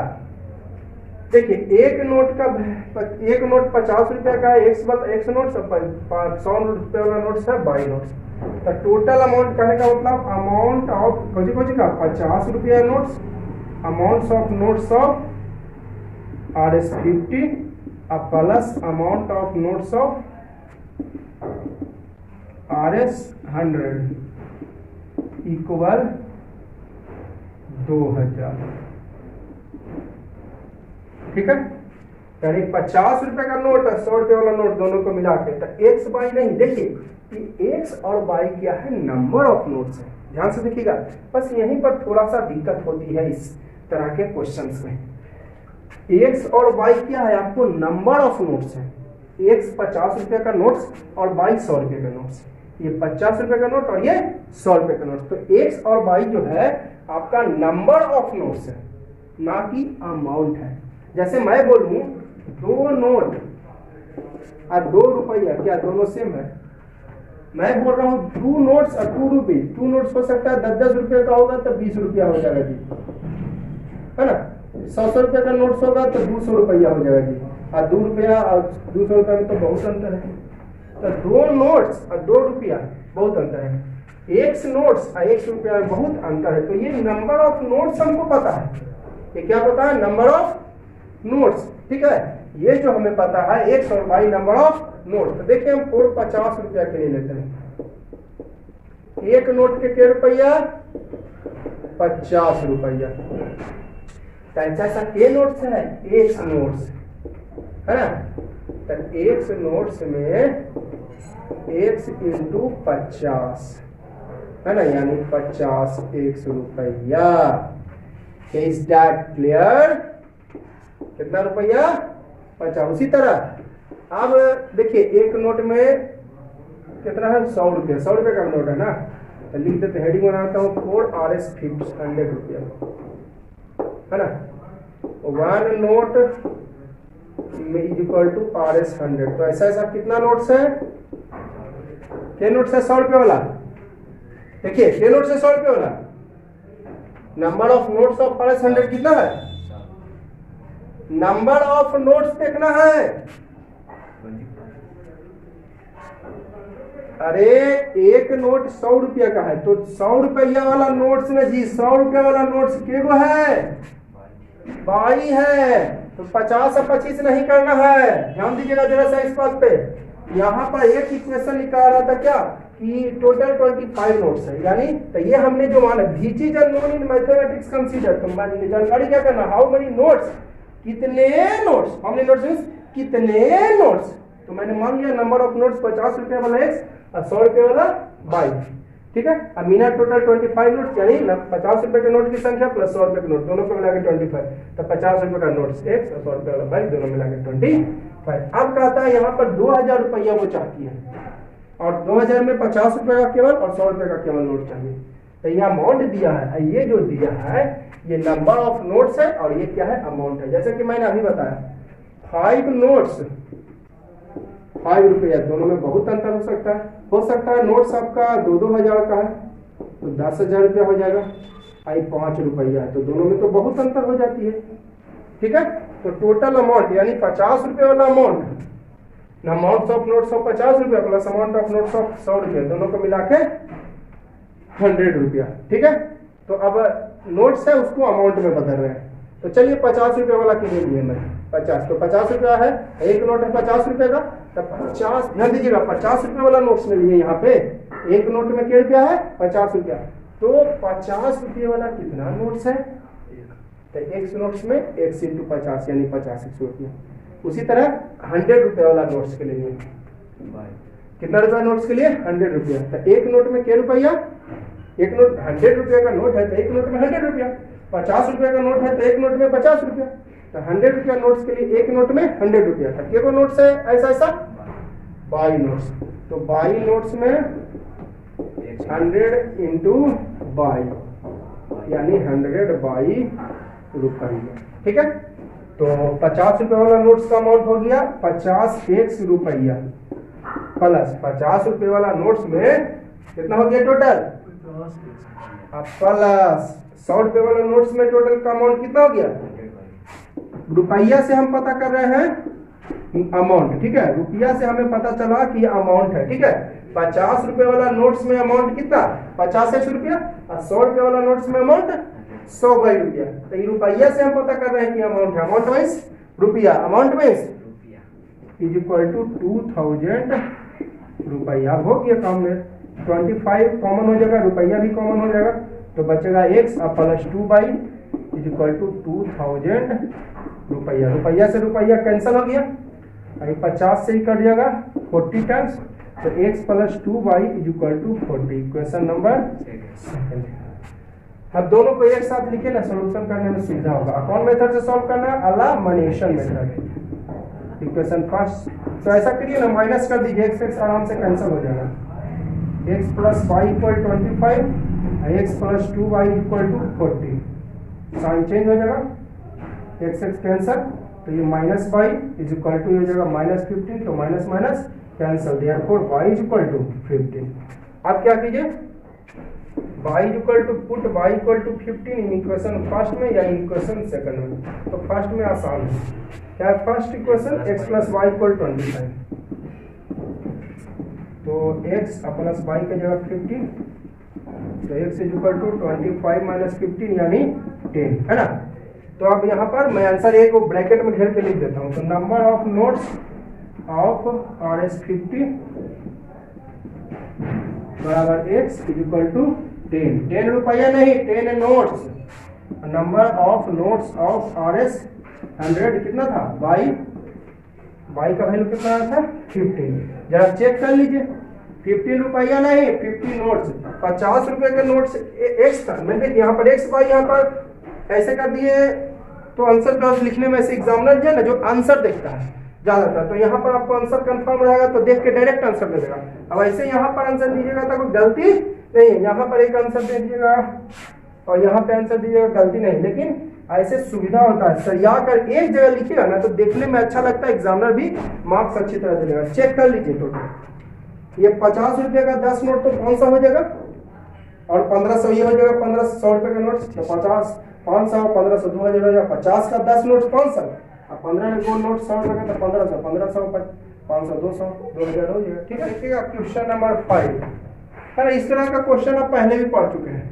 देखिए एक नोट 50 रुपया का है, एक नोट 100 रुपये वाला नोट है, 22 नोट। तो टोटल अमाउंट कहने का मतलब अमाउंट ऑफ कौन का 50 रुपया notes, amounts of notes of RS50 plus amount of notes of RS100 equal 2000। ठीक है, यानी 50 रुपए का नोट और 100 रुपए वाला नोट दोनों को मिला के, तो एक्स बाई नहीं, देखिए कि एक्स और बाई क्या है, नंबर ऑफ नोट्स है। ध्यान से देखिएगा, बस यहीं पर थोड़ा सा दिक्कत होती है इस तरह के क्वेश्चंस में। एक्स और बाई क्या है, आपको नंबर ऑफ नोट्स है। एक्स 50 रुपए का नोट्स और बाई 100 रुपए का नोट्स। ये 50 रुपए का नोट और ये 100 रुपए का नोट। तो एक्स और बाई जो है आपका नंबर ऑफ नोट्स है, ना कि अमाउंट है। जैसे मैं बोलूं 2 नोट और 2 रुपया, क्या दोनों सेम है? मैं बोल रहा हूँ 2 नोट्स और 2 रुपये। 2 नोट्स हो सकता है 10-10 रुपये का होगा तो 20 रुपया हो जाएगा जी, है ना। 100 रुपये का नोट्स होगा तो 200 रुपया हो जाएगा जी, और 2 रुपया और 200 रुपये में तो बहुत अंतर है। तो 2 नोट्स और 2 रुपया बहुत अंतर है, 1 नोट्स और 1 रुपया में बहुत अंतर है। तो ये नंबर ऑफ नोट्स हमको पता है, ये क्या पता है, नंबर ऑफ नोट्स। ठीक है, ये जो हमें पता है एक्स और वाई नंबर ऑफ नोट। तो देखिए हम 50 रुपया के लिए लेते हैं, एक नोट के क्या रुपया, 50 रुपया। तो ऐसा के नोट्स है, एक नोट्स है ना। तो एक नोट्स में x इंटू 50 है ना, यानी 50 1 रुपया। Is that clear? कितना रुपया, 50। उसी तरह अब देखिए एक नोट में कितना है, 100 रुपया, 100 रुपये का नोट है ना। तो लिख देते, हेडिंग बनाता हूँ 4 RS100 रुपया, है ना। 1 note is equal to RS100। तो ऐसा कितना नोट्स है, क्या नोट्स है 100 रुपये वाला। देखिए क्या नोट्स है 100 रुपये वाला, number of notes of RS100 कितना है, नंबर ऑफ नोट्स देखना है। अरे एक नोट 100 रुपया का है, तो 100 रुपया वाला नोट्स ना जी, 100 रुपया वाला नोट्स केगो है, 22 है। तो 50 और 25 नहीं करना है, ध्यान दीजिएगा जरा सा इस बात पे। यहाँ पर एक इक्वेशन निकाल रहा था क्या, कि टोटल 25 नोट्स है, यानी तो ये हमने जो माना which is known in mathematics consider. तो जानकारी क्या करना, हाउ मेनी नोट्स, कितने notes, how many notes means कितने नोट्स। तो मैंने मान लिया नंबर ऑफ नोट्स 50 रुपये वाला एक्स और 100 रुपये वाला बाई। ठीक है, अब मीना टोटल 25 नोट्स, यानी 50 रुपये के नोट की संख्या प्लस 100 रुपये के नोट, दोनों को मिला के 25। तो 50 रुपये का नोट्स एक्स और 100 रुपये वाला बाई, दोनों मिला के 25। अब कहता है यहाँ पर 2000 रुपया वो चाहती है, और 2000 में 50 रुपये का केवल और 100 रुपये का केवल नोट चाहिए। तो ये अमाउंट दिया है, ये जो दिया है ये नंबर ऑफ नोट्स है, और ये क्या है, अमाउंट है। जैसे कि मैंने अभी बताया 5 नोट्स 5 रुपया, दोनों में बहुत अंतर हो सकता है। नोट्स आपका 2-2 हजार का है तो 10,000 रुपया हो जाएगा, 5 रुपया है तो दोनों में तो बहुत अंतर हो जाती है। ठीक है, तो टोटल अमाउंट यानी 50 रुपये वाला amount, amount of notes of 50 रुपया plus amount of notes of 100 रुपया, दोनों को मिला के 100 रुपया। ठीक है, तो अब नोट्स है उसको अमाउंट में बदल रहे हैं। तो चलिए 50 रुपये वाला के लिए मैं 50, तो 50 रुपया है, एक नोट है 50 रुपये का, तो 50 ध्यान दीजिएगा 50 रुपये वाला नोट्स में लिए यहाँ पे, एक नोट में क्या रुपया है, 50 रुपया। तो 50 रुपये वाला कितना नोट्स है, तो एक नोट्स में 1 इंटू 50 यानी 50 रुपया। उसी तरह 100 रुपये वाला नोट्स के लिए कितना रुपया नोट्स के लिए 100 रुपया। तो एक नोट में क्या रुपया, एक नोट 100 रुपया का नोट है तो एक नोट में 100 रुपया, 50 रुपया का नोट है तो एक नोट में 50 रुपया। तो 100 रुपया नोट्स के लिए एक नोट में 100 रुपया था। क्या नोट्स है ऐसा ऐसा 22 नोट्स। तो 22 नोट्स में 100 इंटू 22 यानी 122 रुपये। ठीक है, तो 50 रुपये वाला नोट्स का अमाउंट हो गया 50 रुपया प्लस 50 रुपये वाला नोट्स में कितना हो गया टोटल प्लस 100 रुपये वाला नोट्स में टोटल का अमाउंट कितना हो गया। रुपया से हम पता कर रहे हैं अमाउंट। ठीक है, रुपया से हमें पता चला कि ये अमाउंट है। ठीक है, 50 रुपये वाला नोट्स में अमाउंट कितना 50 रुपया और 100 रुपये वाला नोट्स में अमाउंट 100 रुपया। तो ये रुपया से हम पता कर रहे हैं कि अमाउंट है। अमाउंट मीन्स रुपया, amount means is equal to 2000 रुपया। हो गया काम में 25 कॉमन हो जाएगा, रुपया भी कॉमन हो जाएगा, तो बचेगा x और प्लस 2 इज इक्वल टू 2000 रुपया। रुपया से रुपया कैंसिल हो गया, अभी 50 से ही कट जाएगा 40 टाइम्स, तो x plus 2 is equal to 40। Question number second. अब दोनों को एक साथ लिखे ना, सोल्यूशन करने में सुविधा होगा। कौन मेथड से सॉल्व करना है, एलिमिनेशन मेथड। इक्वेशन फर्स्ट, तो ऐसा करिए ना, माइनस कर दीजिए, x आराम से कैंसिल हो जाएगा। x plus 5 equal 25, x plus 2 equal to 40, sign change हो जाएगा, x कैंसिल, तो ये minus y is equal to हो जाएगा माइनस 15, तो minus minus cancel, therefore y is equal to 15। अब क्या कीजिए, y equal to put y equal to 15 in equation first में या इक्वेशन सेकंड में। तो फर्स्ट में आसान है, क्या है first equation x plus y equal 25, तो x प्लस वाई की जगह 15, तो x is equal to 25 minus 15 यानी 10, है ना। तो अब यहाँ पर मैं आंसर एक को ब्रैकेट में घेर के लिख देता हूँ। तो number of notes of RS 50 बराबर x इज इक्वल टू 10 रुपया नहीं 10 notes. Number of notes of RS 100 कितना था, बाई का वैल्यू कितना था 15। जरा चेक कर लीजिए, 15 रुपया नहीं 50 नोट्स, 50 रुपए के नोट्स एक्स था। मैं देखिए यहाँ पर एक्स बाई, यहाँ पर ऐसे कर दिए तो आंसर क्लास लिखने में ऐसे एग्जामिनर जो है ना, जो आंसर देखता है ज्यादातर, तो यहाँ पर आपको आंसर कंफर्म रहेगा तो देख के डायरेक्ट आंसर दे देगा। अब ऐसे यहाँ पर आंसर दीजिएगा तो कोई गलती नहीं है, यहाँ पर एक आंसर दे दीजिएगा और यहाँ पे आंसर दीजिएगा, गलती नहीं। लेकिन ऐसे सुविधा होता है, सरिया कर एक जगह लिखिएगा ना तो देखने में अच्छा लगता है, एग्जामिनर भी मार्क्स अच्छी तरह देगा। चेक कर लीजिए टोटल, ये 50 रुपये का 10 नोट तो कौन सा हो जाएगा, और 1500 ये हो जाएगा 1500 रुपये का नोट, तो 50 500 1500 2000 हो जाएगा। 50 का 10 नोट कौन सा, और 15 को नोट 100 रुपये का, तो 1500 500 200 2000 हो जाएगा। ठीक है, देखिएगा क्वेश्चन नंबर 5 है ना। इस तरह का क्वेश्चन आप पहले भी पढ़ चुके हैं,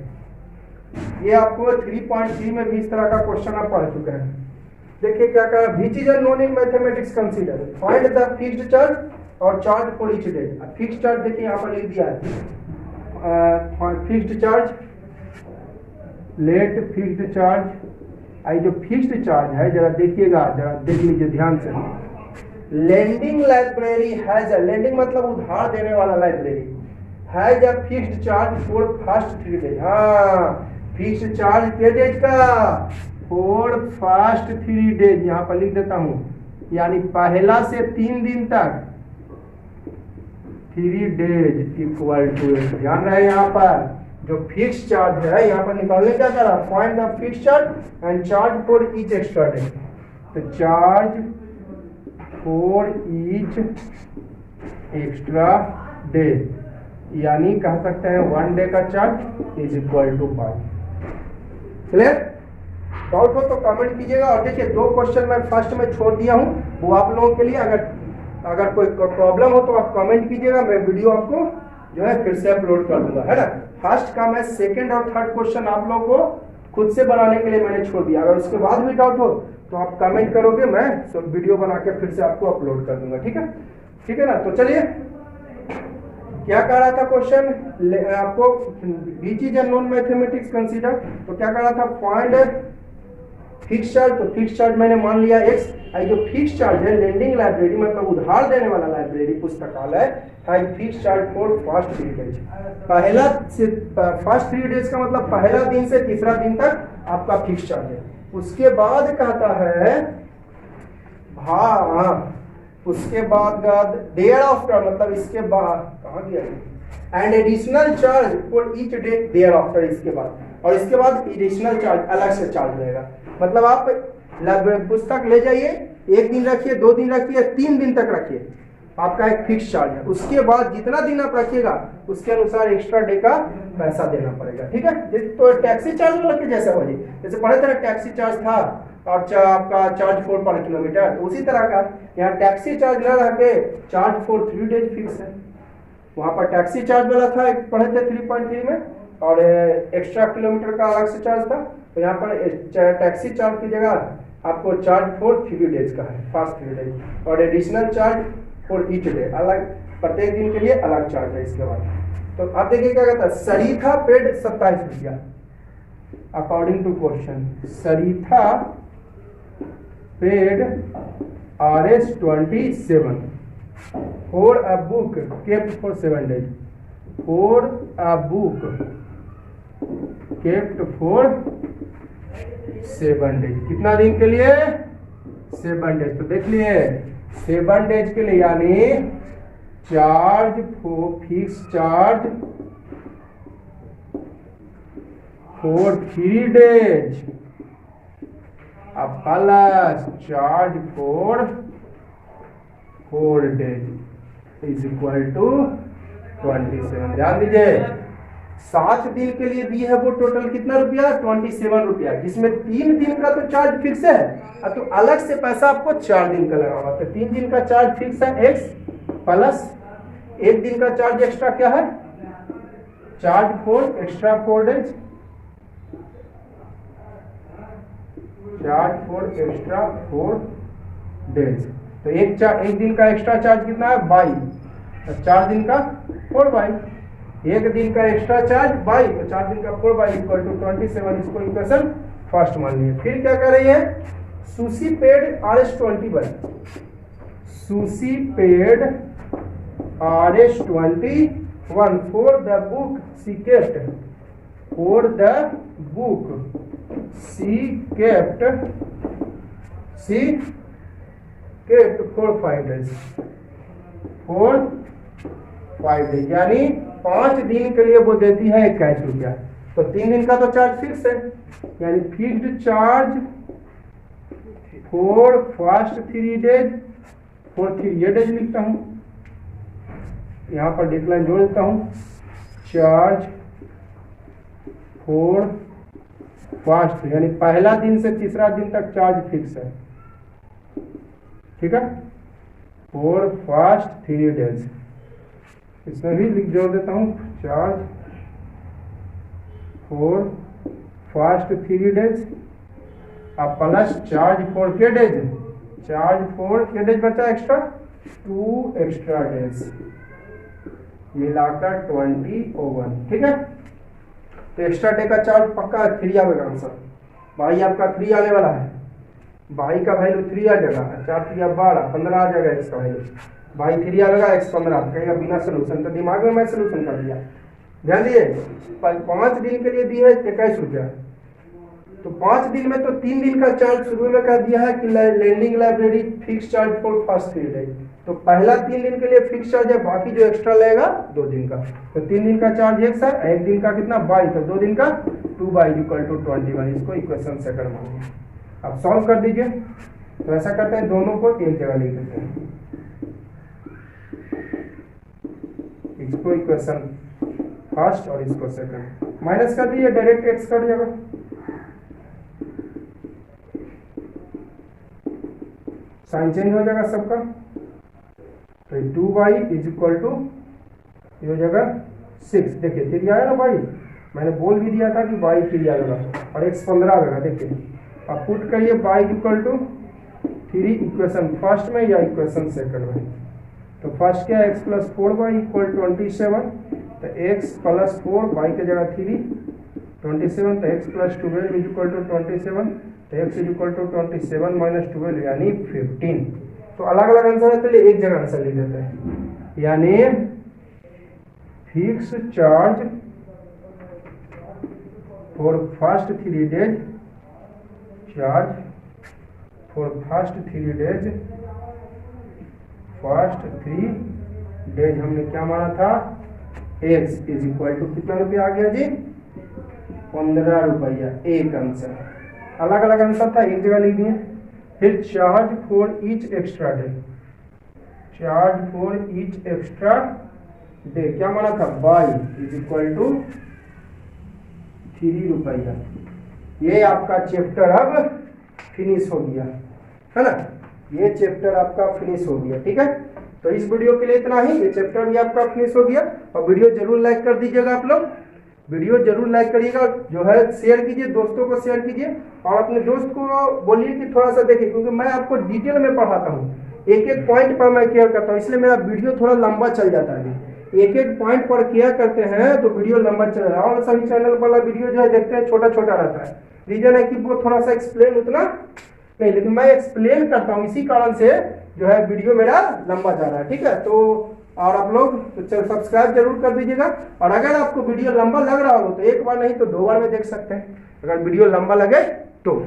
ये आपको 3.3 में भी इस तरह का क्वेश्चन आप पढ़ चुके हैं। देखिए क्या कहा, which is known in mathematics consider find the fixed charge और charge for each day. Fixed charge देखिए यहाँ पर लिख दिया है, fixed charge, let fixed charge. आई जो फिक्स्ड चार्ज है जरा देखिएगा, जरा देख लीजिए ध्यान से। Lending library has a, lending मतलब उधार देने वाला library, has a fixed charge for first 3 days. हाँ, फिक्स्ड चार्ज के डेज का, फॉर फर्स्ट 3 डेज, यहाँ पर लिख देता हूँ, यानी पहला से 3 दिन तक 3 डेज इक्वल टू। ध्यान रहे यहाँ पर जो फिक्स चार्ज है, यहाँ पर निकालने क्या करा, find the fix charge and charge for each extra day. तो charge for each extra day, यानी कह सकते हैं 1 डे का charge is equal to 5। Clear, doubt हो तो कमेंट कीजिएगा। और देखिए 2 क्वेश्चन मैं फर्स्ट में छोड़ दिया हूँ, वो आप लोगों के लिए, अगर कोई प्रॉब्लम हो तो आप कमेंट कीजिएगा, मैं वीडियो आपको जो है फिर से अपलोड कर दूंगा, है ना। फर्स्ट का मैं सेकंड और थर्ड क्वेश्चन आप लोगों को खुद से बनाने के लिए मैंने छोड़ दिया। अगर उसके बाद भी डाउट हो तो आप कमेंट करोगे, मैं वीडियो बना के फिर से आपको अपलोड कर दूंगा। ठीक है, ठीक है ना। तो चलिए, क्या कह रहा था क्वेश्चन आपको, which is a non mathematics consider, तो क्या कह रहा था, फाइंड फिक्स चार्ज, तो फिक्स चार्ज मैंने मान लिया x। जो फिक्स चार्ज है लेंडिंग लाइब्रेरी मतलब उधार देने वाला लाइब्रेरी पुस्तकालय है fix charge for first 3 days. पहला से फर्स्ट 3 डेज का मतलब पहला दिन से तीसरा दिन तक आपका फिक्स चार्ज है। उसके बाद कहता है उसके बाद डेयर आफ्टर मतलब इसके बाद कहाँ गया and additional charge for each day thereafter इसके बाद, और इसके बाद एडिशनल चार्ज अलग से चार्ज रहेगा। मतलब आप पुस्तक ले जाइए, 1 दिन रखिए, 2 दिन रखिए, 3 दिन तक रखिए, आपका एक फिक्स चार्ज है। उसके बाद जितना दिन आप रखिएगा उसके अनुसार एक्स्ट्रा डे का पैसा देना पड़ेगा, ठीक है। तो टैक्सी चार्ज वाला के जैसा हो जी, जैसे पहले तरह टैक्सी चार्ज था और आपका चार्ज फॉर पर किलोमीटर, तो उसी तरह का यहाँ टैक्सी चार्ज न रह के चार्ज फॉर 3 डेज फिक्स है। वहाँ पर टैक्सी चार्ज वाला था, एक पढ़े थे 3.3 में, और एक्स्ट्रा किलोमीटर का अलग से चार्ज था। तो यहाँ पर टैक्सी चार्ज की जगह आपको चार्ज फॉर 3 डेज का है, फर्स्ट 3 डेज, और additional charge for each day अलग, प्रत्येक दिन के लिए अलग चार्ज है। इसके बाद तो आप देखिए क्या कहता है, सरीथा पेड 27 रुपया according to question. Saritha paid RS 27 for a book kept for 7 days, for a book kept for 7 days। कितना दिन के लिए? 7 डेज। तो देख लिए 7 डेज के लिए, यानी charge for fix charge for 3 days plus charge for 4 days is equal to 27। ध्यान दीजिए 7 दिन के लिए दी है वो टोटल कितना रुपया? 27 रुपया, जिसमें 3 दिन का तो चार्ज फिक्स है, तो अलग से पैसा आपको 4 दिन का लगा हुआ। तो 3 दिन का चार्ज फिक्स है x प्लस 1 दिन का चार्ज एक्स्ट्रा क्या है? Charge for extra 4 days, charge for extra 4 days. तो एक दिन का एक्स्ट्रा चार्ज कितना है? 22, 4 दिन का 4/, 1 दिन का एक्स्ट्रा चार्ज 22, तो 4 दिन का 4/, इक्वल टू 27। इसको इक्वेशन फर्स्ट मान लिया। फिर क्या कर रही है? Susy paid RS 21, Susy paid RS 21 for the book she kept, for the book she kept for 5 days, for 5 days, यानी 5 दिन के लिए वो देती है 21 रुपया। तो 3 दिन का तो चार्ज फिक्स है, यानी fixed charge for first 3 days, for 3 days लिखता हूं, यहाँ पर डिक्लाइन जोड़ देता हूं, चार्ज फॉर फर्स्ट, यानी पहला दिन से तीसरा दिन तक चार्ज फिक्स है, ठीक है, फॉर फर्स्ट 3 डेज। इसमें भी लिख जोड़ देता हूँ, चार्ज फॉर फर्स्ट 3 डेज अब प्लस चार्ज फॉर के डेज, चार्ज फॉर के डेज बचा एक्स्ट्रा 2 एक्स्ट्रा डेज, मिलाकर 21, ठीक है। तो एक्स्ट्रा डे का चार्ज पक्का 3 आएगा आंसर। भाई आपका 3 आने वाला है, भाई का वैल्यू 3 आ जाएगा, 4 3 12 15 आ जाएगा x का वैल्यू, भाई 3 आएगा x 15 कहेगा बिना सोल्यूशन, तो दिमाग में मैं सोल्यूशन कर दिया। ध्यान दिए 5 दिन के लिए दी है 21 रुपया, तो 5 दिन में तो 3 दिन का चार्ज शुरू में कह दिया है कि lending library fix charge for first 3 days. तो पहला 3 दिन के लिए फिक्स चार्ज है, बाकी जो एक्स्ट्रा लगेगा 2 दिन का। तो 3 दिन का चार्ज x है, 1 दिन का कितना 22, तो 2 दिन का 2/, इक्वल टू 21। इसको इक्वेशन सेकंड मानिए। अब सॉल्व कर दीजिए। तो ऐसा करते हैं, दोनों को एक जगह लिख देते हैं, इसको इक्वेशन फर्स्ट और इसको सेकंड, माइनस कर दीजिए, डायरेक्ट x कट जाएगा, साइन चेंज हो जाएगा सबका। तो 2/, इज इक्वल टू ये हो जाएगा 6। देखिए 3 आया ना भाई, मैंने बोल भी दिया था कि y 3 आएगा और x 15 आएगा। देखिए अब पुट करिए y equal to 3 equation first में या इक्वेशन सेकंड में। तो फर्स्ट क्या है, x प्लस 4y इक्वल 27, तो x प्लस 4 y की जगह 3 27, तो x plus 12 is equal to 27, तो x is equal to 27 minus 12 यानी 15। तो अलग अलग आंसर है, चलिए एक जगह आंसर लिख देते हैं, यानी fix charge for first 3 days, charge for first 3 days, first 3 days हमने क्या माना था, x इज इक्वल टू कितना रुपया आ गया जी, 15 रुपया। एक आंसर, अलग अलग आंसर था, एक जगह लिख दिए। फिर charge for each extra day, charge for each extra day क्या माना था, बाई इज इक्वल टू 3 रुपया। ये आपका चैप्टर अब फिनिश हो गया है ना, ये चैप्टर आपका फिनिश हो गया। ठीक है, तो इस वीडियो के लिए इतना ही, ये चैप्टर भी आपका फिनिश हो गया। और वीडियो जरूर लाइक कर दीजिएगा, आप लोग वीडियो जरूर लाइक करिएगा, जो है शेयर कीजिए, दोस्तों को शेयर कीजिए, और अपने दोस्त को बोलिए कि थोड़ा सा देखिए, क्योंकि मैं आपको डिटेल में पढ़ाता हूँ, एक एक पॉइंट पर मैं केयर करता हूँ, इसलिए मेरा वीडियो थोड़ा लंबा चल जाता है। एक एक पॉइंट पर केयर करते हैं तो वीडियो लंबा चल रहा है, और सभी चैनल वाला वीडियो जो है देखते हैं छोटा छोटा रहता है, रीजन है कि वो थोड़ा सा एक्सप्लेन उतना नहीं, लेकिन मैं एक्सप्लेन करता हूँ, इसी कारण से जो है वीडियो मेरा लंबा जा रहा है। ठीक है, तो और आप लोग तो सब्सक्राइब जरूर कर दीजिएगा, और अगर आपको वीडियो लंबा लग रहा हो तो एक बार नहीं तो 2 बार में देख सकते हैं, अगर वीडियो लंबा लगे तो।